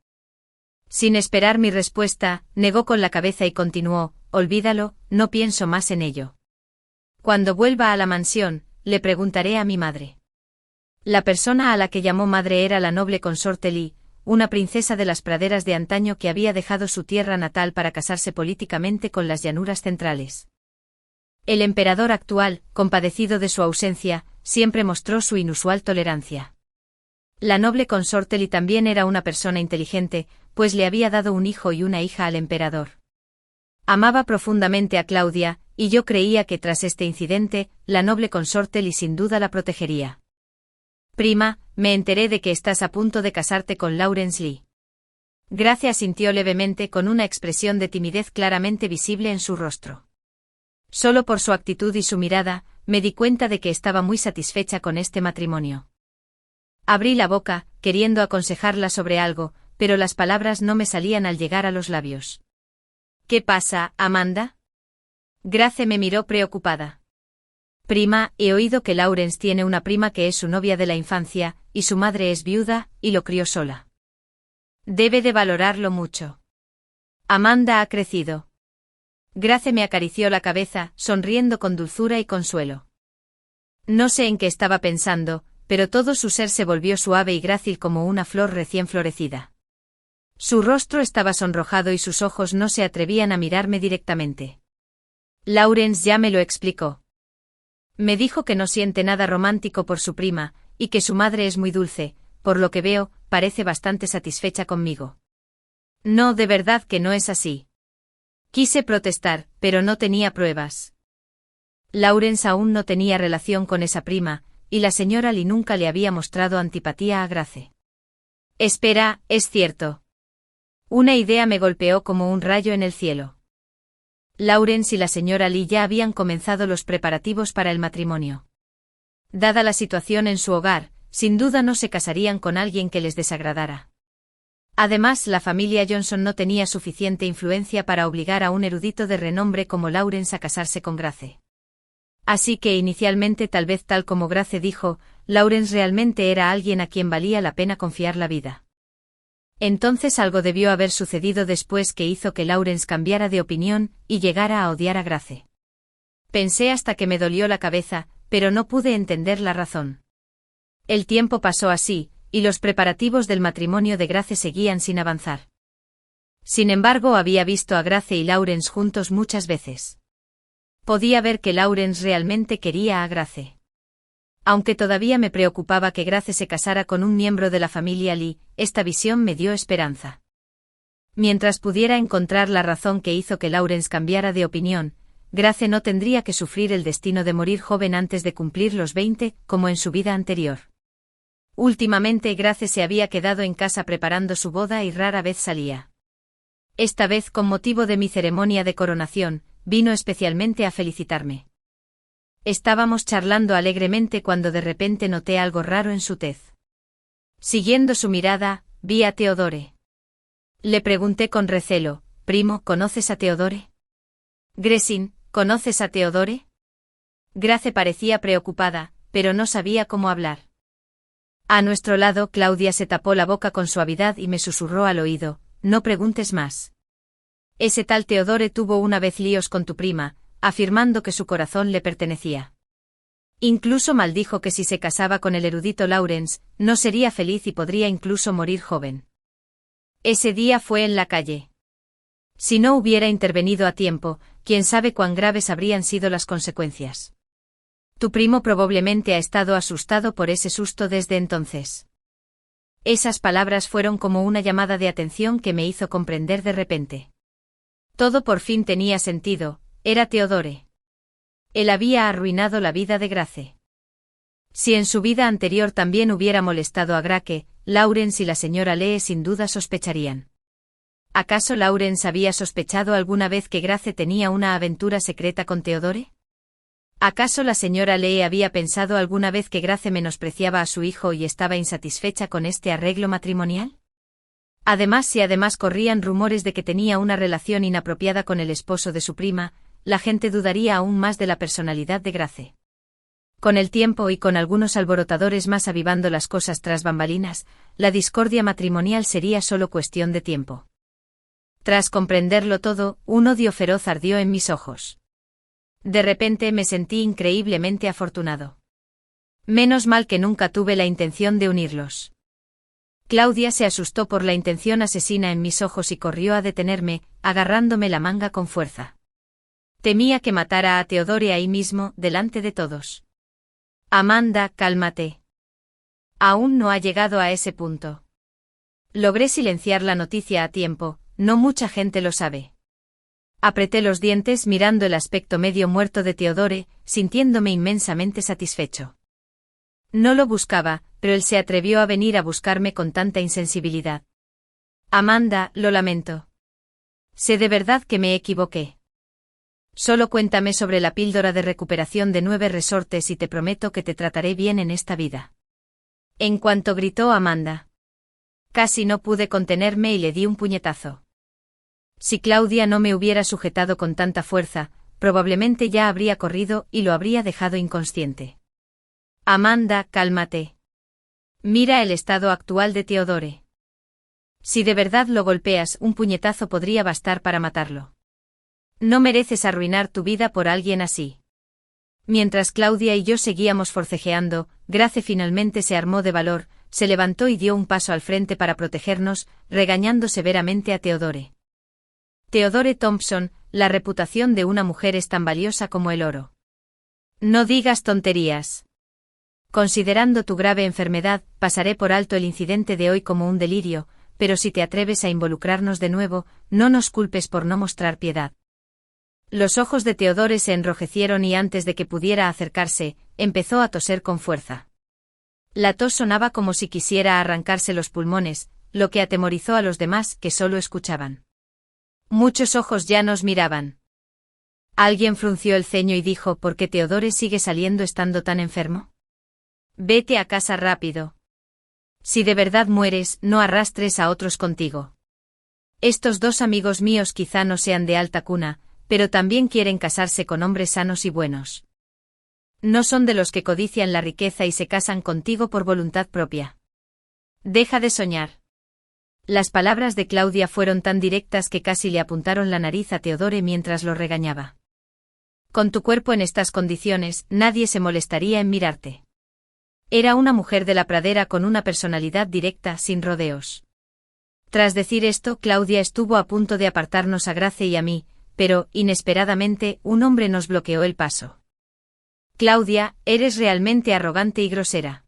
Sin esperar mi respuesta, negó con la cabeza y continuó, olvídalo, no pienso más en ello. Cuando vuelva a la mansión, le preguntaré a mi madre. La persona a la que llamó madre era la noble consorte Li, una princesa de las praderas de antaño que había dejado su tierra natal para casarse políticamente con las llanuras centrales. El emperador actual, compadecido de su ausencia, siempre mostró su inusual tolerancia. La noble consorte Li también era una persona inteligente, pues le había dado un hijo y una hija al emperador. Amaba profundamente a Claudia, y yo creía que tras este incidente, la noble consorte Li sin duda la protegería. Prima, me enteré de que estás a punto de casarte con Lawrence Lee. Gracia asintió levemente con una expresión de timidez claramente visible en su rostro. Solo por su actitud y su mirada, me di cuenta de que estaba muy satisfecha con este matrimonio. Abrí la boca, queriendo aconsejarla sobre algo, pero las palabras no me salían al llegar a los labios. ¿Qué pasa, Amanda? Grace me miró preocupada. Prima, he oído que Lawrence tiene una prima que es su novia de la infancia, y su madre es viuda, y lo crió sola. Debe de valorarlo mucho. Amanda ha crecido. Grace me acarició la cabeza, sonriendo con dulzura y consuelo. No sé en qué estaba pensando, pero todo su ser se volvió suave y grácil como una flor recién florecida. Su rostro estaba sonrojado y sus ojos no se atrevían a mirarme directamente. Lawrence ya me lo explicó. Me dijo que no siente nada romántico por su prima, y que su madre es muy dulce, por lo que veo, parece bastante satisfecha conmigo. No, de verdad que no es así. Quise protestar, pero no tenía pruebas. Lawrence aún no tenía relación con esa prima, y la señora Lee nunca le había mostrado antipatía a Grace. Espera, es cierto. Una idea me golpeó como un rayo en el cielo. Lawrence y la señora Lee ya habían comenzado los preparativos para el matrimonio. Dada la situación en su hogar, sin duda no se casarían con alguien que les desagradara. Además, la familia Johnson no tenía suficiente influencia para obligar a un erudito de renombre como Lawrence a casarse con Grace. Así que inicialmente, tal vez tal como Grace dijo, Lawrence realmente era alguien a quien valía la pena confiar la vida. Entonces algo debió haber sucedido después que hizo que Lawrence cambiara de opinión y llegara a odiar a Grace. Pensé hasta que me dolió la cabeza, pero no pude entender la razón. El tiempo pasó así, y los preparativos del matrimonio de Grace seguían sin avanzar. Sin embargo, había visto a Grace y Lawrence juntos muchas veces. Podía ver que Lawrence realmente quería a Grace. Aunque todavía me preocupaba que Grace se casara con un miembro de la familia Lee, esta visión me dio esperanza. Mientras pudiera encontrar la razón que hizo que Lawrence cambiara de opinión, Grace no tendría que sufrir el destino de morir joven antes de cumplir los 20, como en su vida anterior. Últimamente Grace se había quedado en casa preparando su boda y rara vez salía. Esta vez, con motivo de mi ceremonia de coronación, vino especialmente a felicitarme. Estábamos charlando alegremente cuando de repente noté algo raro en su tez. Siguiendo su mirada, vi a Theodore. Le pregunté con recelo, «Primo, ¿conoces a Theodore?» «Gressin, ¿conoces a Theodore?» Grace parecía preocupada, pero no sabía cómo hablar. A nuestro lado, Claudia se tapó la boca con suavidad y me susurró al oído, «No preguntes más. Ese tal Theodore tuvo una vez líos con tu prima, afirmando que su corazón le pertenecía. Incluso maldijo que si se casaba con el erudito Lawrence, no sería feliz y podría incluso morir joven. Ese día fue en la calle. Si no hubiera intervenido a tiempo, quién sabe cuán graves habrían sido las consecuencias. Tu primo probablemente ha estado asustado por ese susto desde entonces». Esas palabras fueron como una llamada de atención que me hizo comprender de repente. Todo por fin tenía sentido, era Theodore. Él había arruinado la vida de Grace. Si en su vida anterior también hubiera molestado a Grace, Lawrence y la señora Lee sin duda sospecharían. ¿Acaso Lawrence había sospechado alguna vez que Grace tenía una aventura secreta con Theodore? ¿Acaso la señora Lee había pensado alguna vez que Grace menospreciaba a su hijo y estaba insatisfecha con este arreglo matrimonial? Además, si corrían rumores de que tenía una relación inapropiada con el esposo de su prima, la gente dudaría aún más de la personalidad de Grace. Con el tiempo y con algunos alborotadores más avivando las cosas tras bambalinas, la discordia matrimonial sería solo cuestión de tiempo. Tras comprenderlo todo, un odio feroz ardió en mis ojos. De repente me sentí increíblemente afortunado. Menos mal que nunca tuve la intención de unirlos. Claudia se asustó por la intención asesina en mis ojos y corrió a detenerme, agarrándome la manga con fuerza. Temía que matara a Theodore ahí mismo, delante de todos. Amanda, cálmate. Aún no ha llegado a ese punto. Logré silenciar la noticia a tiempo, no mucha gente lo sabe. Apreté los dientes mirando el aspecto medio muerto de Theodore, sintiéndome inmensamente satisfecho. No lo buscaba, pero él se atrevió a venir a buscarme con tanta insensibilidad. Amanda, lo lamento. Sé de verdad que me equivoqué. Solo cuéntame sobre la píldora de recuperación de 9 resortes y te prometo que te trataré bien en esta vida. En cuanto gritó Amanda. Casi no pude contenerme y le di un puñetazo. Si Claudia no me hubiera sujetado con tanta fuerza, probablemente ya habría corrido y lo habría dejado inconsciente. Amanda, cálmate. Mira el estado actual de Theodore. Si de verdad lo golpeas, un puñetazo podría bastar para matarlo. No mereces arruinar tu vida por alguien así. Mientras Claudia y yo seguíamos forcejeando, Grace finalmente se armó de valor, se levantó y dio un paso al frente para protegernos, regañando severamente a Theodore. Theodore Thompson, la reputación de una mujer es tan valiosa como el oro. No digas tonterías. Considerando tu grave enfermedad, pasaré por alto el incidente de hoy como un delirio, pero si te atreves a involucrarnos de nuevo, no nos culpes por no mostrar piedad. Los ojos de Theodore se enrojecieron y antes de que pudiera acercarse, empezó a toser con fuerza. La tos sonaba como si quisiera arrancarse los pulmones, lo que atemorizó a los demás que solo escuchaban. Muchos ojos ya nos miraban. Alguien frunció el ceño y dijo: ¿por qué Theodore sigue saliendo estando tan enfermo? Vete a casa rápido. Si de verdad mueres, no arrastres a otros contigo. Estos 2 amigos míos quizá no sean de alta cuna, pero también quieren casarse con hombres sanos y buenos. No son de los que codician la riqueza y se casan contigo por voluntad propia. Deja de soñar. Las palabras de Claudia fueron tan directas que casi le apuntaron la nariz a Theodore mientras lo regañaba. Con tu cuerpo en estas condiciones, nadie se molestaría en mirarte. Era una mujer de la pradera con una personalidad directa, sin rodeos. Tras decir esto, Claudia estuvo a punto de apartarnos a Grace y a mí, pero, inesperadamente, un hombre nos bloqueó el paso. Claudia, eres realmente arrogante y grosera.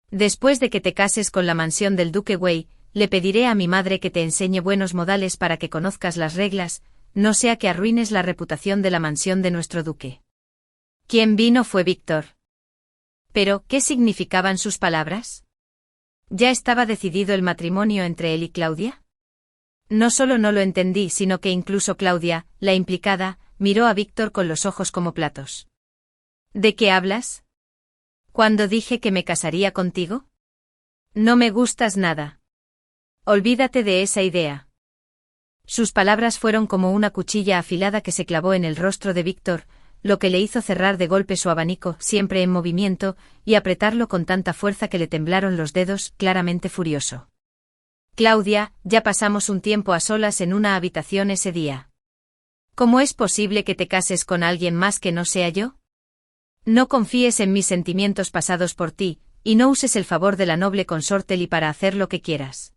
Después de que te cases con la mansión del Duque Wei, le pediré a mi madre que te enseñe buenos modales para que conozcas las reglas, no sea que arruines la reputación de la mansión de nuestro duque. Quien vino fue Víctor. Pero, ¿qué significaban sus palabras? ¿Ya estaba decidido el matrimonio entre él y Claudia? No solo no lo entendí, sino que incluso Claudia, la implicada, miró a Víctor con los ojos como platos. ¿De qué hablas? ¿Cuándo dije que me casaría contigo? No me gustas nada. Olvídate de esa idea. Sus palabras fueron como una cuchilla afilada que se clavó en el rostro de Víctor, lo que le hizo cerrar de golpe su abanico, siempre en movimiento, y apretarlo con tanta fuerza que le temblaron los dedos, claramente furioso. Claudia, ya pasamos un tiempo a solas en una habitación ese día. ¿Cómo es posible que te cases con alguien más que no sea yo? No confíes en mis sentimientos pasados por ti, y no uses el favor de la noble consorte para hacer lo que quieras.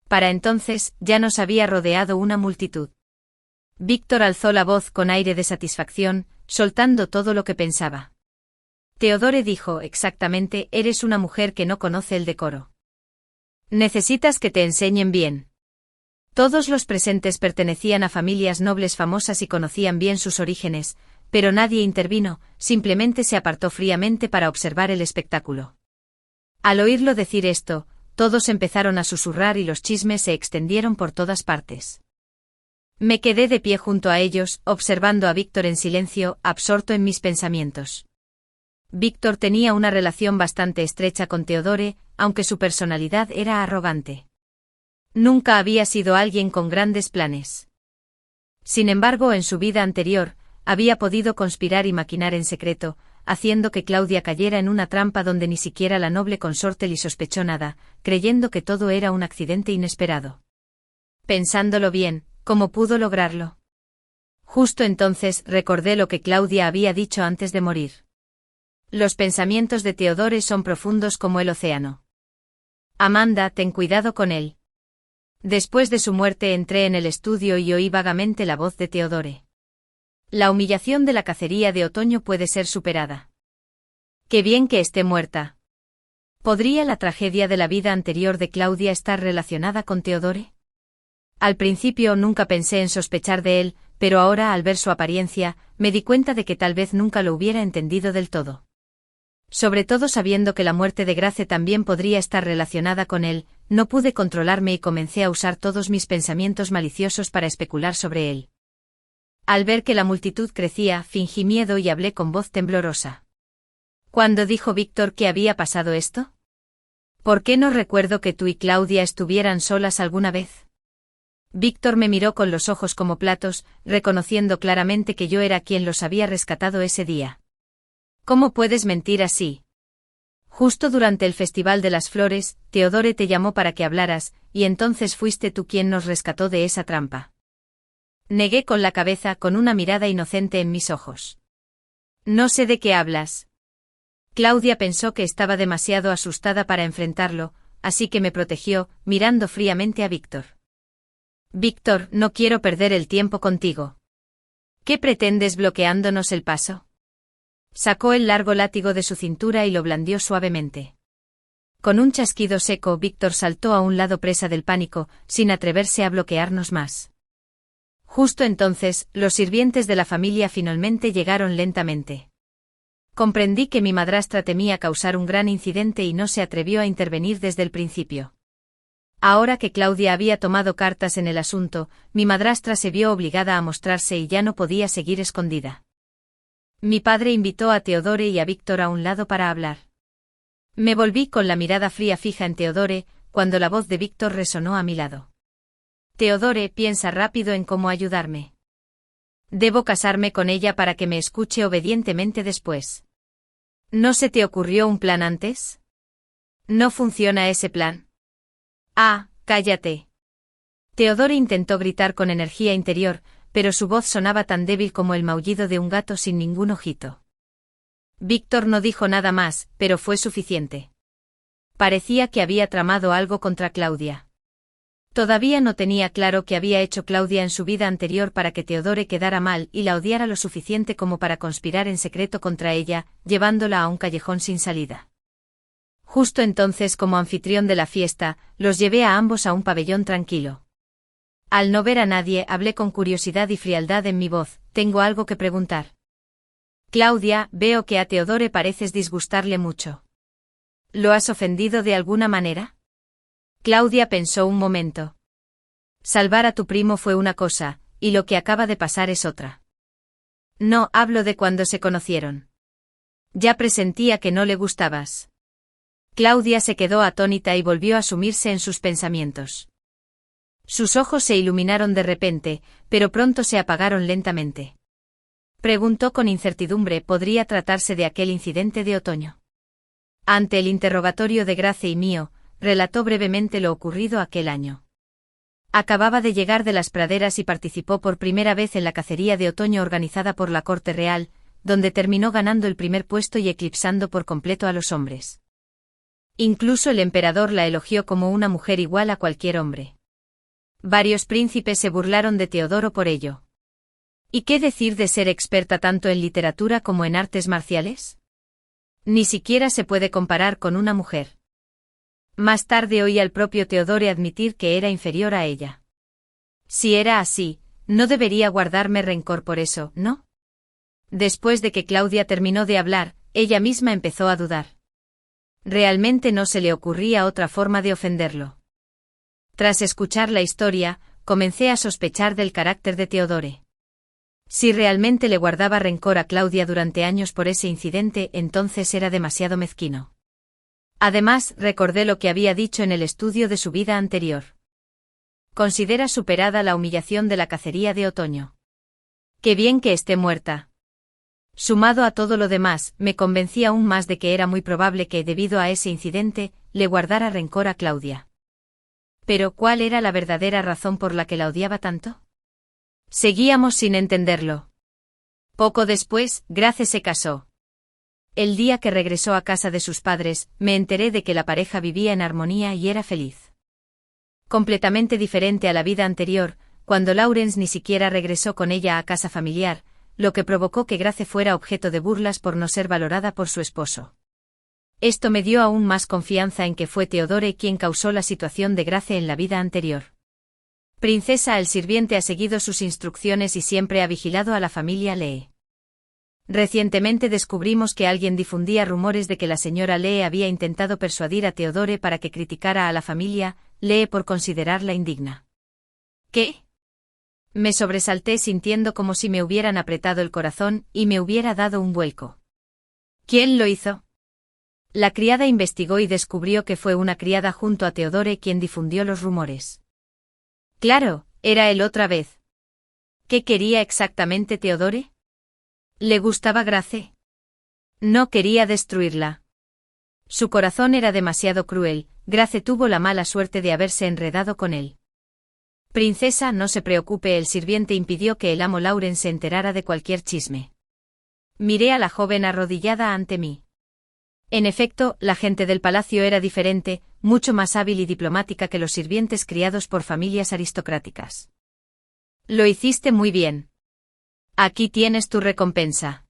Para entonces, ya nos había rodeado una multitud. Víctor alzó la voz con aire de satisfacción, soltando todo lo que pensaba. Theodore dijo: exactamente, eres una mujer que no conoce el decoro. Necesitas que te enseñen bien. Todos los presentes pertenecían a familias nobles famosas y conocían bien sus orígenes, pero nadie intervino, simplemente se apartó fríamente para observar el espectáculo. Al oírlo decir esto, todos empezaron a susurrar y los chismes se extendieron por todas partes. Me quedé de pie junto a ellos, observando a Víctor en silencio, absorto en mis pensamientos. Víctor tenía una relación bastante estrecha con Theodore, aunque su personalidad era arrogante. Nunca había sido alguien con grandes planes. Sin embargo, en su vida anterior, había podido conspirar y maquinar en secreto, haciendo que Claudia cayera en una trampa donde ni siquiera la noble consorte le sospechó nada, creyendo que todo era un accidente inesperado. Pensándolo bien, ¿cómo pudo lograrlo? Justo entonces recordé lo que Claudia había dicho antes de morir. Los pensamientos de Theodore son profundos como el océano. Amanda, ten cuidado con él. Después de su muerte entré en el estudio y oí vagamente la voz de Theodore. La humillación de la cacería de otoño puede ser superada. Qué bien que esté muerta. ¿Podría la tragedia de la vida anterior de Claudia estar relacionada con Theodore? Al principio nunca pensé en sospechar de él, pero ahora al ver su apariencia, me di cuenta de que tal vez nunca lo hubiera entendido del todo. Sobre todo sabiendo que la muerte de Grace también podría estar relacionada con él, no pude controlarme y comencé a usar todos mis pensamientos maliciosos para especular sobre él. Al ver que la multitud crecía, fingí miedo y hablé con voz temblorosa. ¿Cuándo dijo Víctor que había pasado esto? ¿Por qué no recuerdo que tú y Claudia estuvieran solas alguna vez? Víctor me miró con los ojos como platos, reconociendo claramente que yo era quien los había rescatado ese día. ¿Cómo puedes mentir así? Justo durante el Festival de las Flores, Theodore te llamó para que hablaras, y entonces fuiste tú quien nos rescató de esa trampa. Negué con la cabeza con una mirada inocente en mis ojos. No sé de qué hablas. Claudia pensó que estaba demasiado asustada para enfrentarlo, así que me protegió, mirando fríamente a Víctor. Víctor, no quiero perder el tiempo contigo. ¿Qué pretendes bloqueándonos el paso? Sacó el largo látigo de su cintura y lo blandió suavemente. Con un chasquido seco, Víctor saltó a un lado presa del pánico, sin atreverse a bloquearnos más. Justo entonces, los sirvientes de la familia finalmente llegaron lentamente. Comprendí que mi madrastra temía causar un gran incidente y no se atrevió a intervenir desde el principio. Ahora que Claudia había tomado cartas en el asunto, mi madrastra se vio obligada a mostrarse y ya no podía seguir escondida. Mi padre invitó a Theodore y a Víctor a un lado para hablar. Me volví con la mirada fría fija en Theodore, cuando la voz de Víctor resonó a mi lado. Theodore, piensa rápido en cómo ayudarme. Debo casarme con ella para que me escuche obedientemente después. ¿No se te ocurrió un plan antes? ¿No funciona ese plan? Ah, cállate. Theodore intentó gritar con energía interior, pero su voz sonaba tan débil como el maullido de un gato sin ningún ojito. Víctor no dijo nada más, pero fue suficiente. Parecía que había tramado algo contra Claudia. Todavía no tenía claro qué había hecho Claudia en su vida anterior para que Theodore quedara mal y la odiara lo suficiente como para conspirar en secreto contra ella, llevándola a un callejón sin salida. Justo entonces, como anfitrión de la fiesta, los llevé a ambos a un pabellón tranquilo. Al no ver a nadie, hablé con curiosidad y frialdad en mi voz, tengo algo que preguntar. Claudia, veo que a Theodore pareces disgustarle mucho. ¿Lo has ofendido de alguna manera? Claudia pensó un momento. Salvar a tu primo fue una cosa, y lo que acaba de pasar es otra. No, hablo de cuando se conocieron. Ya presentía que no le gustabas. Claudia se quedó atónita y volvió a sumirse en sus pensamientos. Sus ojos se iluminaron de repente, pero pronto se apagaron lentamente. Preguntó con incertidumbre, ¿podría tratarse de aquel incidente de otoño? Ante el interrogatorio de Grace y mío, relató brevemente lo ocurrido aquel año. Acababa de llegar de las praderas y participó por primera vez en la cacería de otoño organizada por la corte real, donde terminó ganando el primer puesto y eclipsando por completo a los hombres. Incluso el emperador la elogió como una mujer igual a cualquier hombre. Varios príncipes se burlaron de Teodoro por ello. ¿Y qué decir de ser experta tanto en literatura como en artes marciales? Ni siquiera se puede comparar con una mujer. Más tarde oí al propio Theodore admitir que era inferior a ella. Si era así, no debería guardarme rencor por eso, ¿no? Después de que Claudia terminó de hablar, ella misma empezó a dudar. Realmente no se le ocurría otra forma de ofenderlo. Tras escuchar la historia, comencé a sospechar del carácter de Theodore. Si realmente le guardaba rencor a Claudia durante años por ese incidente, entonces era demasiado mezquino. Además, recordé lo que había dicho en el estudio de su vida anterior. Considera superada la humillación de la cacería de otoño. Qué bien que esté muerta. Sumado a todo lo demás, me convencí aún más de que era muy probable que, debido a ese incidente, le guardara rencor a Claudia. Pero, ¿cuál era la verdadera razón por la que la odiaba tanto? Seguíamos sin entenderlo. Poco después, Grace se casó. El día que regresó a casa de sus padres, me enteré de que la pareja vivía en armonía y era feliz. Completamente diferente a la vida anterior, cuando Lawrence ni siquiera regresó con ella a casa familiar, lo que provocó que Grace fuera objeto de burlas por no ser valorada por su esposo. Esto me dio aún más confianza en que fue Theodore quien causó la situación de Grace en la vida anterior. Princesa, el sirviente ha seguido sus instrucciones y siempre ha vigilado a la familia Lee. Recientemente descubrimos que alguien difundía rumores de que la señora Lee había intentado persuadir a Theodore para que criticara a la familia Lee por considerarla indigna. ¿Qué? Me sobresalté sintiendo como si me hubieran apretado el corazón y me hubiera dado un vuelco. ¿Quién lo hizo? La criada investigó y descubrió que fue una criada junto a Theodore quien difundió los rumores. Claro, era él otra vez. ¿Qué quería exactamente Theodore? ¿Le gustaba Grace? No quería destruirla. Su corazón era demasiado cruel. Grace tuvo la mala suerte de haberse enredado con él. Princesa, no se preocupe, el sirviente impidió que el amo Lawrence se enterara de cualquier chisme. Miré a la joven arrodillada ante mí. En efecto, la gente del palacio era diferente, mucho más hábil y diplomática que los sirvientes criados por familias aristocráticas. Lo hiciste muy bien. Aquí tienes tu recompensa.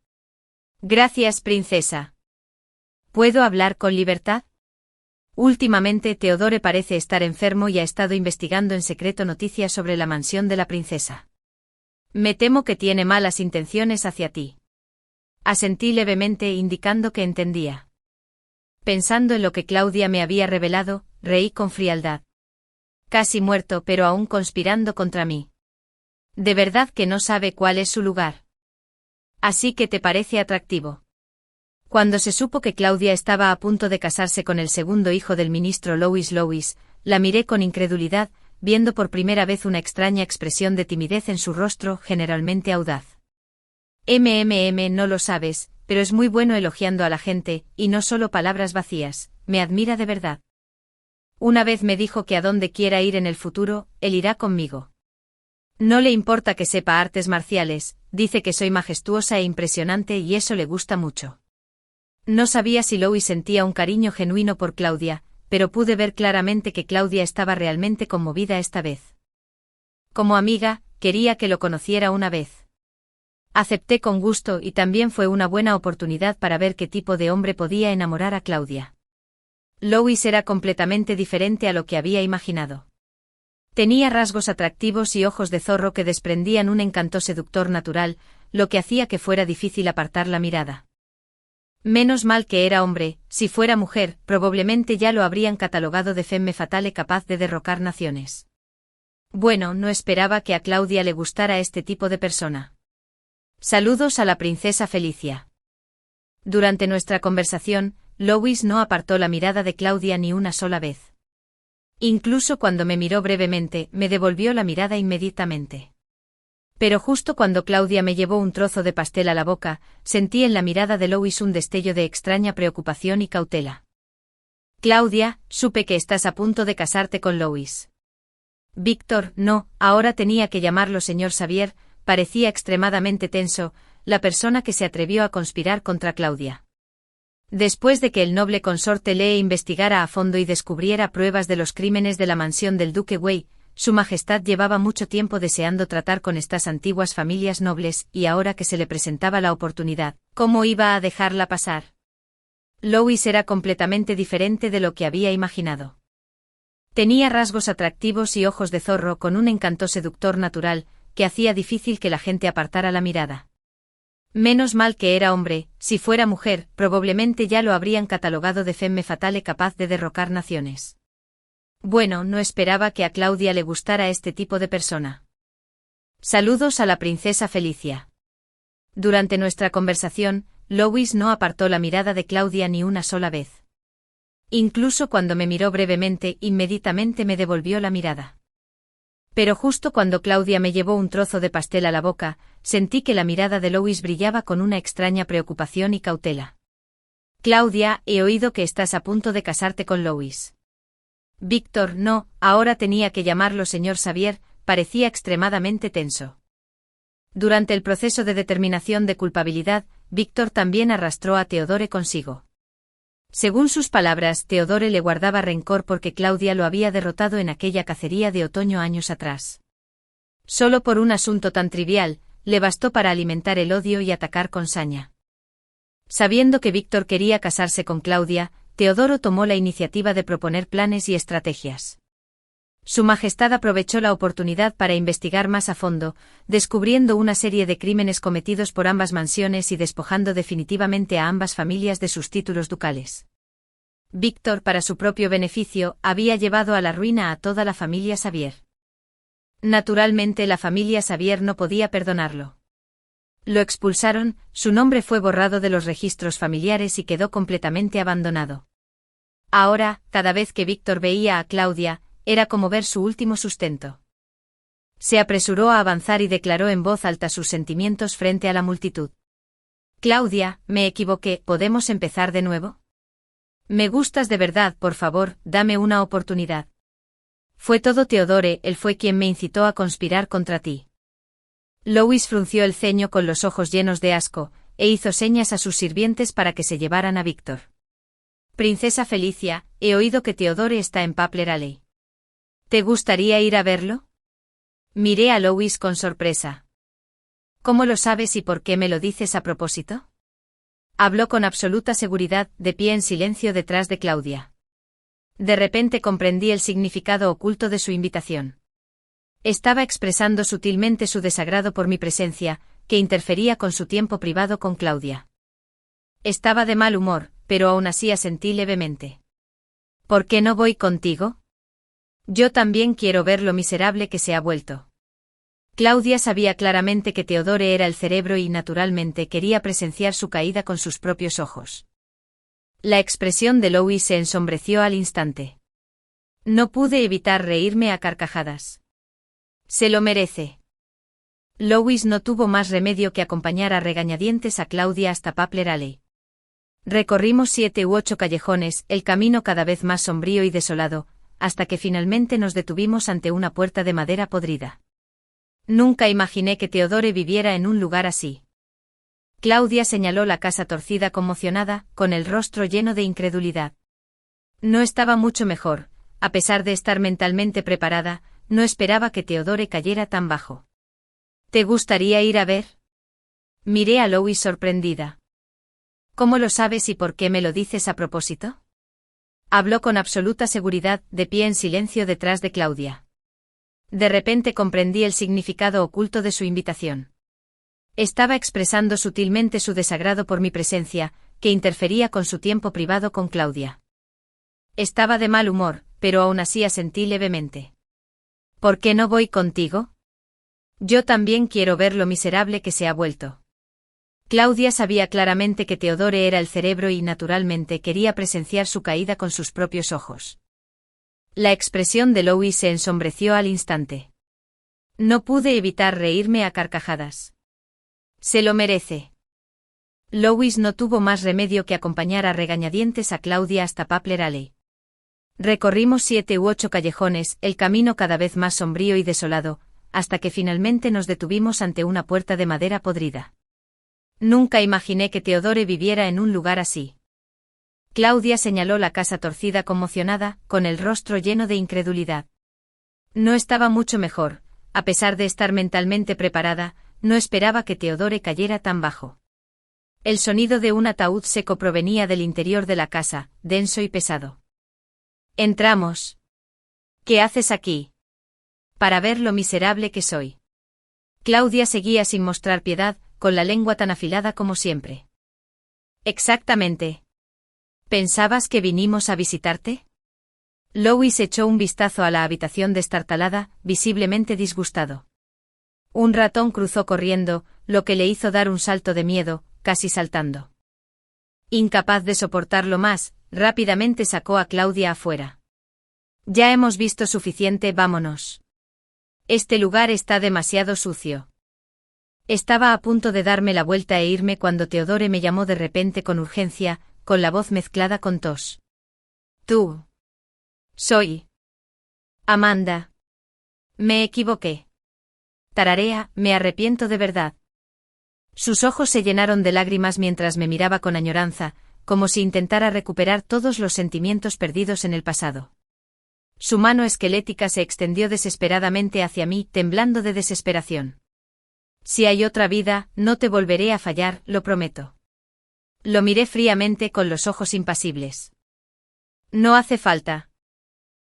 Gracias, princesa. ¿Puedo hablar con libertad? Últimamente Theodore parece estar enfermo y ha estado investigando en secreto noticias sobre la mansión de la princesa. Me temo que tiene malas intenciones hacia ti. Asentí levemente indicando que entendía. Pensando en lo que Claudia me había revelado, reí con frialdad. Casi muerto pero aún conspirando contra mí. De verdad que no sabe cuál es su lugar. Así que te parece atractivo. Cuando se supo que Claudia estaba a punto de casarse con el segundo hijo del ministro Louis, la miré con incredulidad, viendo por primera vez una extraña expresión de timidez en su rostro generalmente audaz. No lo sabes, pero es muy bueno elogiando a la gente, y no solo palabras vacías, me admira de verdad. Una vez me dijo que a donde quiera ir en el futuro, él irá conmigo. No le importa que sepa artes marciales, dice que soy majestuosa e impresionante y eso le gusta mucho. No sabía si Louis sentía un cariño genuino por Claudia, pero pude ver claramente que Claudia estaba realmente conmovida esta vez. Como amiga, quería que lo conociera una vez. Acepté con gusto y también fue una buena oportunidad para ver qué tipo de hombre podía enamorar a Claudia. Louis era completamente diferente a lo que había imaginado. Tenía rasgos atractivos y ojos de zorro que desprendían un encanto seductor natural, lo que hacía que fuera difícil apartar la mirada. Menos mal que era hombre, si fuera mujer, probablemente ya lo habrían catalogado de femme fatale capaz de derrocar naciones. Bueno, no esperaba que a Claudia le gustara este tipo de persona. Saludos a la princesa Felicia. Durante nuestra conversación, Louis no apartó la mirada de Claudia ni una sola vez. Incluso cuando me miró brevemente, me devolvió la mirada inmediatamente. Pero justo cuando Claudia me llevó un trozo de pastel a la boca, sentí en la mirada de Louis un destello de extraña preocupación y cautela. Claudia, supe que estás a punto de casarte con Louis. Víctor, no, ahora tenía que llamarlo señor Xavier, parecía extremadamente tenso, la persona que se atrevió a conspirar contra Claudia. Después de que el noble consorte Lee investigara a fondo y descubriera pruebas de los crímenes de la mansión del duque Wei, Su Majestad llevaba mucho tiempo deseando tratar con estas antiguas familias nobles y ahora que se le presentaba la oportunidad, ¿cómo iba a dejarla pasar? Louis era completamente diferente de lo que había imaginado. Tenía rasgos atractivos y ojos de zorro con un encanto seductor natural, que hacía difícil que la gente apartara la mirada. Menos mal que era hombre, si fuera mujer, probablemente ya lo habrían catalogado de femme fatale capaz de derrocar naciones. Bueno, no esperaba que a Claudia le gustara este tipo de persona. Saludos a la princesa Felicia. Durante nuestra conversación, Louis no apartó la mirada de Claudia ni una sola vez. Incluso cuando me miró brevemente, inmediatamente me devolvió la mirada. Pero justo cuando Claudia me llevó un trozo de pastel a la boca, sentí que la mirada de Louis brillaba con una extraña preocupación y cautela. Claudia, he oído que estás a punto de casarte con Louis. Víctor, no, ahora tenía que llamarlo señor Xavier, parecía extremadamente tenso. Durante el proceso de determinación de culpabilidad, Víctor también arrastró a Teodore consigo. Según sus palabras, Teodore le guardaba rencor porque Claudia lo había derrotado en aquella cacería de otoño años atrás. Solo por un asunto tan trivial, le bastó para alimentar el odio y atacar con saña. Sabiendo que Víctor quería casarse con Claudia, Teodoro tomó la iniciativa de proponer planes y estrategias. Su Majestad aprovechó la oportunidad para investigar más a fondo, descubriendo una serie de crímenes cometidos por ambas mansiones y despojando definitivamente a ambas familias de sus títulos ducales. Víctor, para su propio beneficio, había llevado a la ruina a toda la familia Xavier. Naturalmente, la familia Xavier no podía perdonarlo. Lo expulsaron, su nombre fue borrado de los registros familiares y quedó completamente abandonado. Ahora, cada vez que Víctor veía a Claudia, era como ver su último sustento. Se apresuró a avanzar y declaró en voz alta sus sentimientos frente a la multitud. Claudia, me equivoqué, ¿podemos empezar de nuevo? Me gustas de verdad, por favor, dame una oportunidad. Fue todo Teodore, él fue quien me incitó a conspirar contra ti. Louis frunció el ceño con los ojos llenos de asco, e hizo señas a sus sirvientes para que se llevaran a Víctor. Princesa Felicia, he oído que Teodore está en Papler Alley. ¿Te gustaría ir a verlo? Miré a Louis con sorpresa. ¿Cómo lo sabes y por qué me lo dices a propósito? Habló con absoluta seguridad, de pie en silencio detrás de Claudia. De repente comprendí el significado oculto de su invitación. Estaba expresando sutilmente su desagrado por mi presencia, que interfería con su tiempo privado con Claudia. Estaba de mal humor, pero aún así asentí levemente. ¿Por qué no voy contigo? Yo también quiero ver lo miserable que se ha vuelto. Claudia sabía claramente que Teodore era el cerebro y naturalmente quería presenciar su caída con sus propios ojos. La expresión de Louis se ensombreció al instante. No pude evitar reírme a carcajadas. Se lo merece. Louis no tuvo más remedio que acompañar a regañadientes a Claudia hasta Papler Alley. Recorrimos 7 u 8 callejones, el camino cada vez más sombrío y desolado, hasta que finalmente nos detuvimos ante una puerta de madera podrida. Nunca imaginé que Teodore viviera en un lugar así. Claudia señaló la casa torcida conmocionada, con el rostro lleno de incredulidad. No estaba mucho mejor, a pesar de estar mentalmente preparada, no esperaba que Teodore cayera tan bajo. ¿Te gustaría ir a ver? Miré a Louis sorprendida. ¿Cómo lo sabes y por qué me lo dices a propósito? Habló con absoluta seguridad, de pie en silencio detrás de Claudia. De repente comprendí el significado oculto de su invitación. Estaba expresando sutilmente su desagrado por mi presencia, que interfería con su tiempo privado con Claudia. Estaba de mal humor, pero aún así asentí levemente. ¿Por qué no voy contigo? Yo también quiero ver lo miserable que se ha vuelto. Claudia sabía claramente que Teodore era el cerebro y naturalmente quería presenciar su caída con sus propios ojos. La expresión de Louis se ensombreció al instante. No pude evitar reírme a carcajadas. Se lo merece. Louis no tuvo más remedio que acompañar a regañadientes a Claudia hasta Papler Alley. Recorrimos 7 u 8 callejones, el camino cada vez más sombrío y desolado, hasta que finalmente nos detuvimos ante una puerta de madera podrida. Nunca imaginé que Teodore viviera en un lugar así. Claudia señaló la casa torcida conmocionada, con el rostro lleno de incredulidad. No estaba mucho mejor, a pesar de estar mentalmente preparada, no esperaba que Teodore cayera tan bajo. El sonido de un ataúd seco provenía del interior de la casa, denso y pesado. Entramos. ¿Qué haces aquí? Para ver lo miserable que soy. Claudia seguía sin mostrar piedad, con la lengua tan afilada como siempre. Exactamente. ¿Pensabas que vinimos a visitarte? Louis echó un vistazo a la habitación destartalada, visiblemente disgustado. Un ratón cruzó corriendo, lo que le hizo dar un salto de miedo, casi saltando. Incapaz de soportarlo más, rápidamente sacó a Claudia afuera. Ya hemos visto suficiente, vámonos. Este lugar está demasiado sucio. Estaba a punto de darme la vuelta e irme cuando Teodore me llamó de repente con urgencia, con la voz mezclada con tos. Tú. Soy. Amanda. Me equivoqué. Tararea, me arrepiento de verdad. Sus ojos se llenaron de lágrimas mientras me miraba con añoranza, como si intentara recuperar todos los sentimientos perdidos en el pasado. Su mano esquelética se extendió desesperadamente hacia mí, temblando de desesperación. Si hay otra vida, no te volveré a fallar, lo prometo. Lo miré fríamente con los ojos impasibles. No hace falta.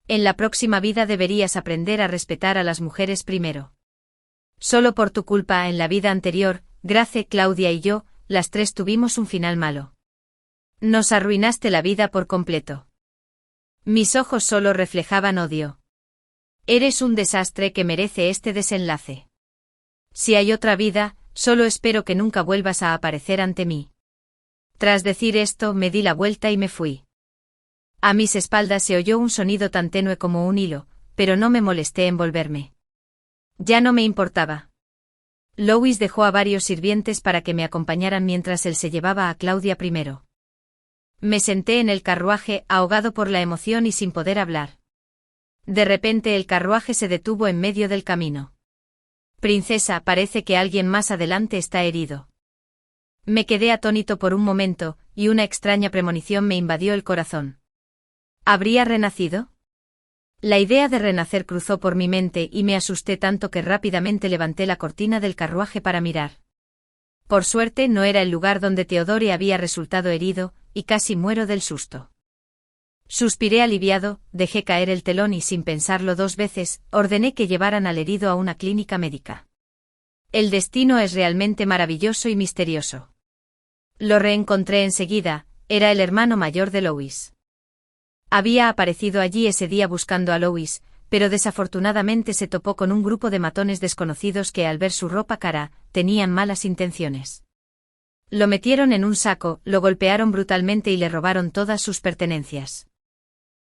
En la próxima vida deberías aprender a respetar a las mujeres primero. Solo por tu culpa en la vida anterior, Grace, Claudia y yo, las tres tuvimos un final malo. Nos arruinaste la vida por completo. Mis ojos solo reflejaban odio. Eres un desastre que merece este desenlace. Si hay otra vida, solo espero que nunca vuelvas a aparecer ante mí. Tras decir esto, me di la vuelta y me fui. A mis espaldas se oyó un sonido tan tenue como un hilo, pero no me molesté en volverme. Ya no me importaba. Louis dejó a varios sirvientes para que me acompañaran mientras él se llevaba a Claudia primero. Me senté en el carruaje, ahogado por la emoción y sin poder hablar. De repente el carruaje se detuvo en medio del camino. Princesa, parece que alguien más adelante está herido. Me quedé atónito por un momento, y una extraña premonición me invadió el corazón. ¿Habría renacido? La idea de renacer cruzó por mi mente y me asusté tanto que rápidamente levanté la cortina del carruaje para mirar. Por suerte no era el lugar donde Theodore había resultado herido, y casi muero del susto. Suspiré aliviado, dejé caer el telón y sin pensarlo dos veces, ordené que llevaran al herido a una clínica médica. El destino es realmente maravilloso y misterioso. Lo reencontré enseguida, era el hermano mayor de Louis. Había aparecido allí ese día buscando a Louis, pero desafortunadamente se topó con un grupo de matones desconocidos que al ver su ropa cara, tenían malas intenciones. Lo metieron en un saco, lo golpearon brutalmente y le robaron todas sus pertenencias.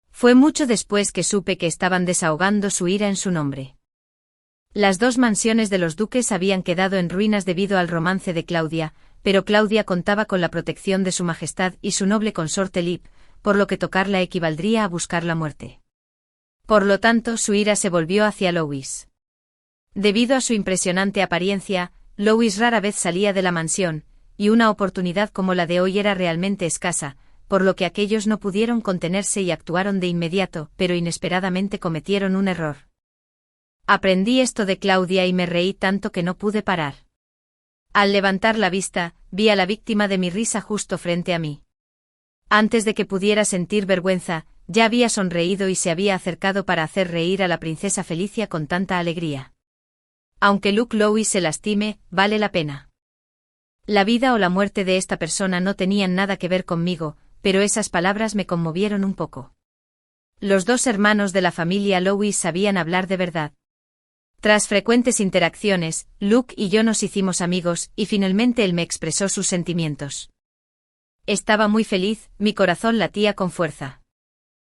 Fue mucho después que supe que estaban desahogando su ira en su nombre. Las dos mansiones de los duques habían quedado en ruinas debido al romance de Claudia, pero Claudia contaba con la protección de su majestad y su noble consorte Lip, por lo que tocarla equivaldría a buscar la muerte. Por lo tanto, su ira se volvió hacia Louis. Debido a su impresionante apariencia, Louis rara vez salía de la mansión, y una oportunidad como la de hoy era realmente escasa, por lo que aquellos no pudieron contenerse y actuaron de inmediato, pero inesperadamente cometieron un error. Aprendí esto de Claudia y me reí tanto que no pude parar. Al levantar la vista, vi a la víctima de mi risa justo frente a mí. Antes de que pudiera sentir vergüenza, ya había sonreído y se había acercado para hacer reír a la princesa Felicia con tanta alegría. Aunque Luke Louis se lastime, vale la pena. La vida o la muerte de esta persona no tenían nada que ver conmigo, pero esas palabras me conmovieron un poco. Los dos hermanos de la familia Louis sabían hablar de verdad. Tras frecuentes interacciones, Luke y yo nos hicimos amigos, y finalmente él me expresó sus sentimientos. Estaba muy feliz, mi corazón latía con fuerza.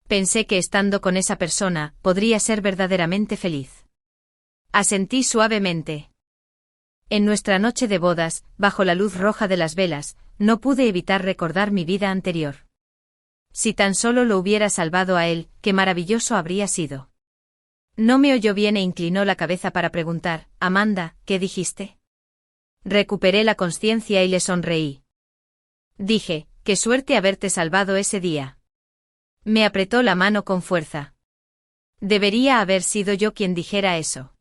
Pensé que estando con esa persona, podría ser verdaderamente feliz. Asentí suavemente. En nuestra noche de bodas, bajo la luz roja de las velas, no pude evitar recordar mi vida anterior. Si tan solo lo hubiera salvado a él, qué maravilloso habría sido. No me oyó bien e inclinó la cabeza para preguntar, Amanda, ¿qué dijiste? Recuperé la consciencia y le sonreí. Dije, qué suerte haberte salvado ese día. Me apretó la mano con fuerza. Debería haber sido yo quien dijera eso.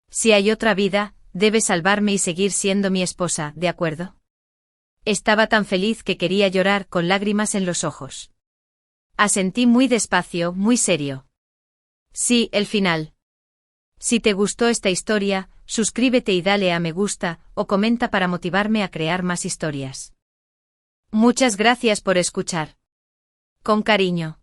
Si hay otra vida, debes salvarme y seguir siendo mi esposa, ¿de acuerdo? Estaba tan feliz que quería llorar con lágrimas en los ojos. Asentí muy despacio, muy serio. Sí, el final. Si te gustó esta historia, suscríbete y dale a me gusta, o comenta para motivarme a crear más historias. Muchas gracias por escuchar. Con cariño.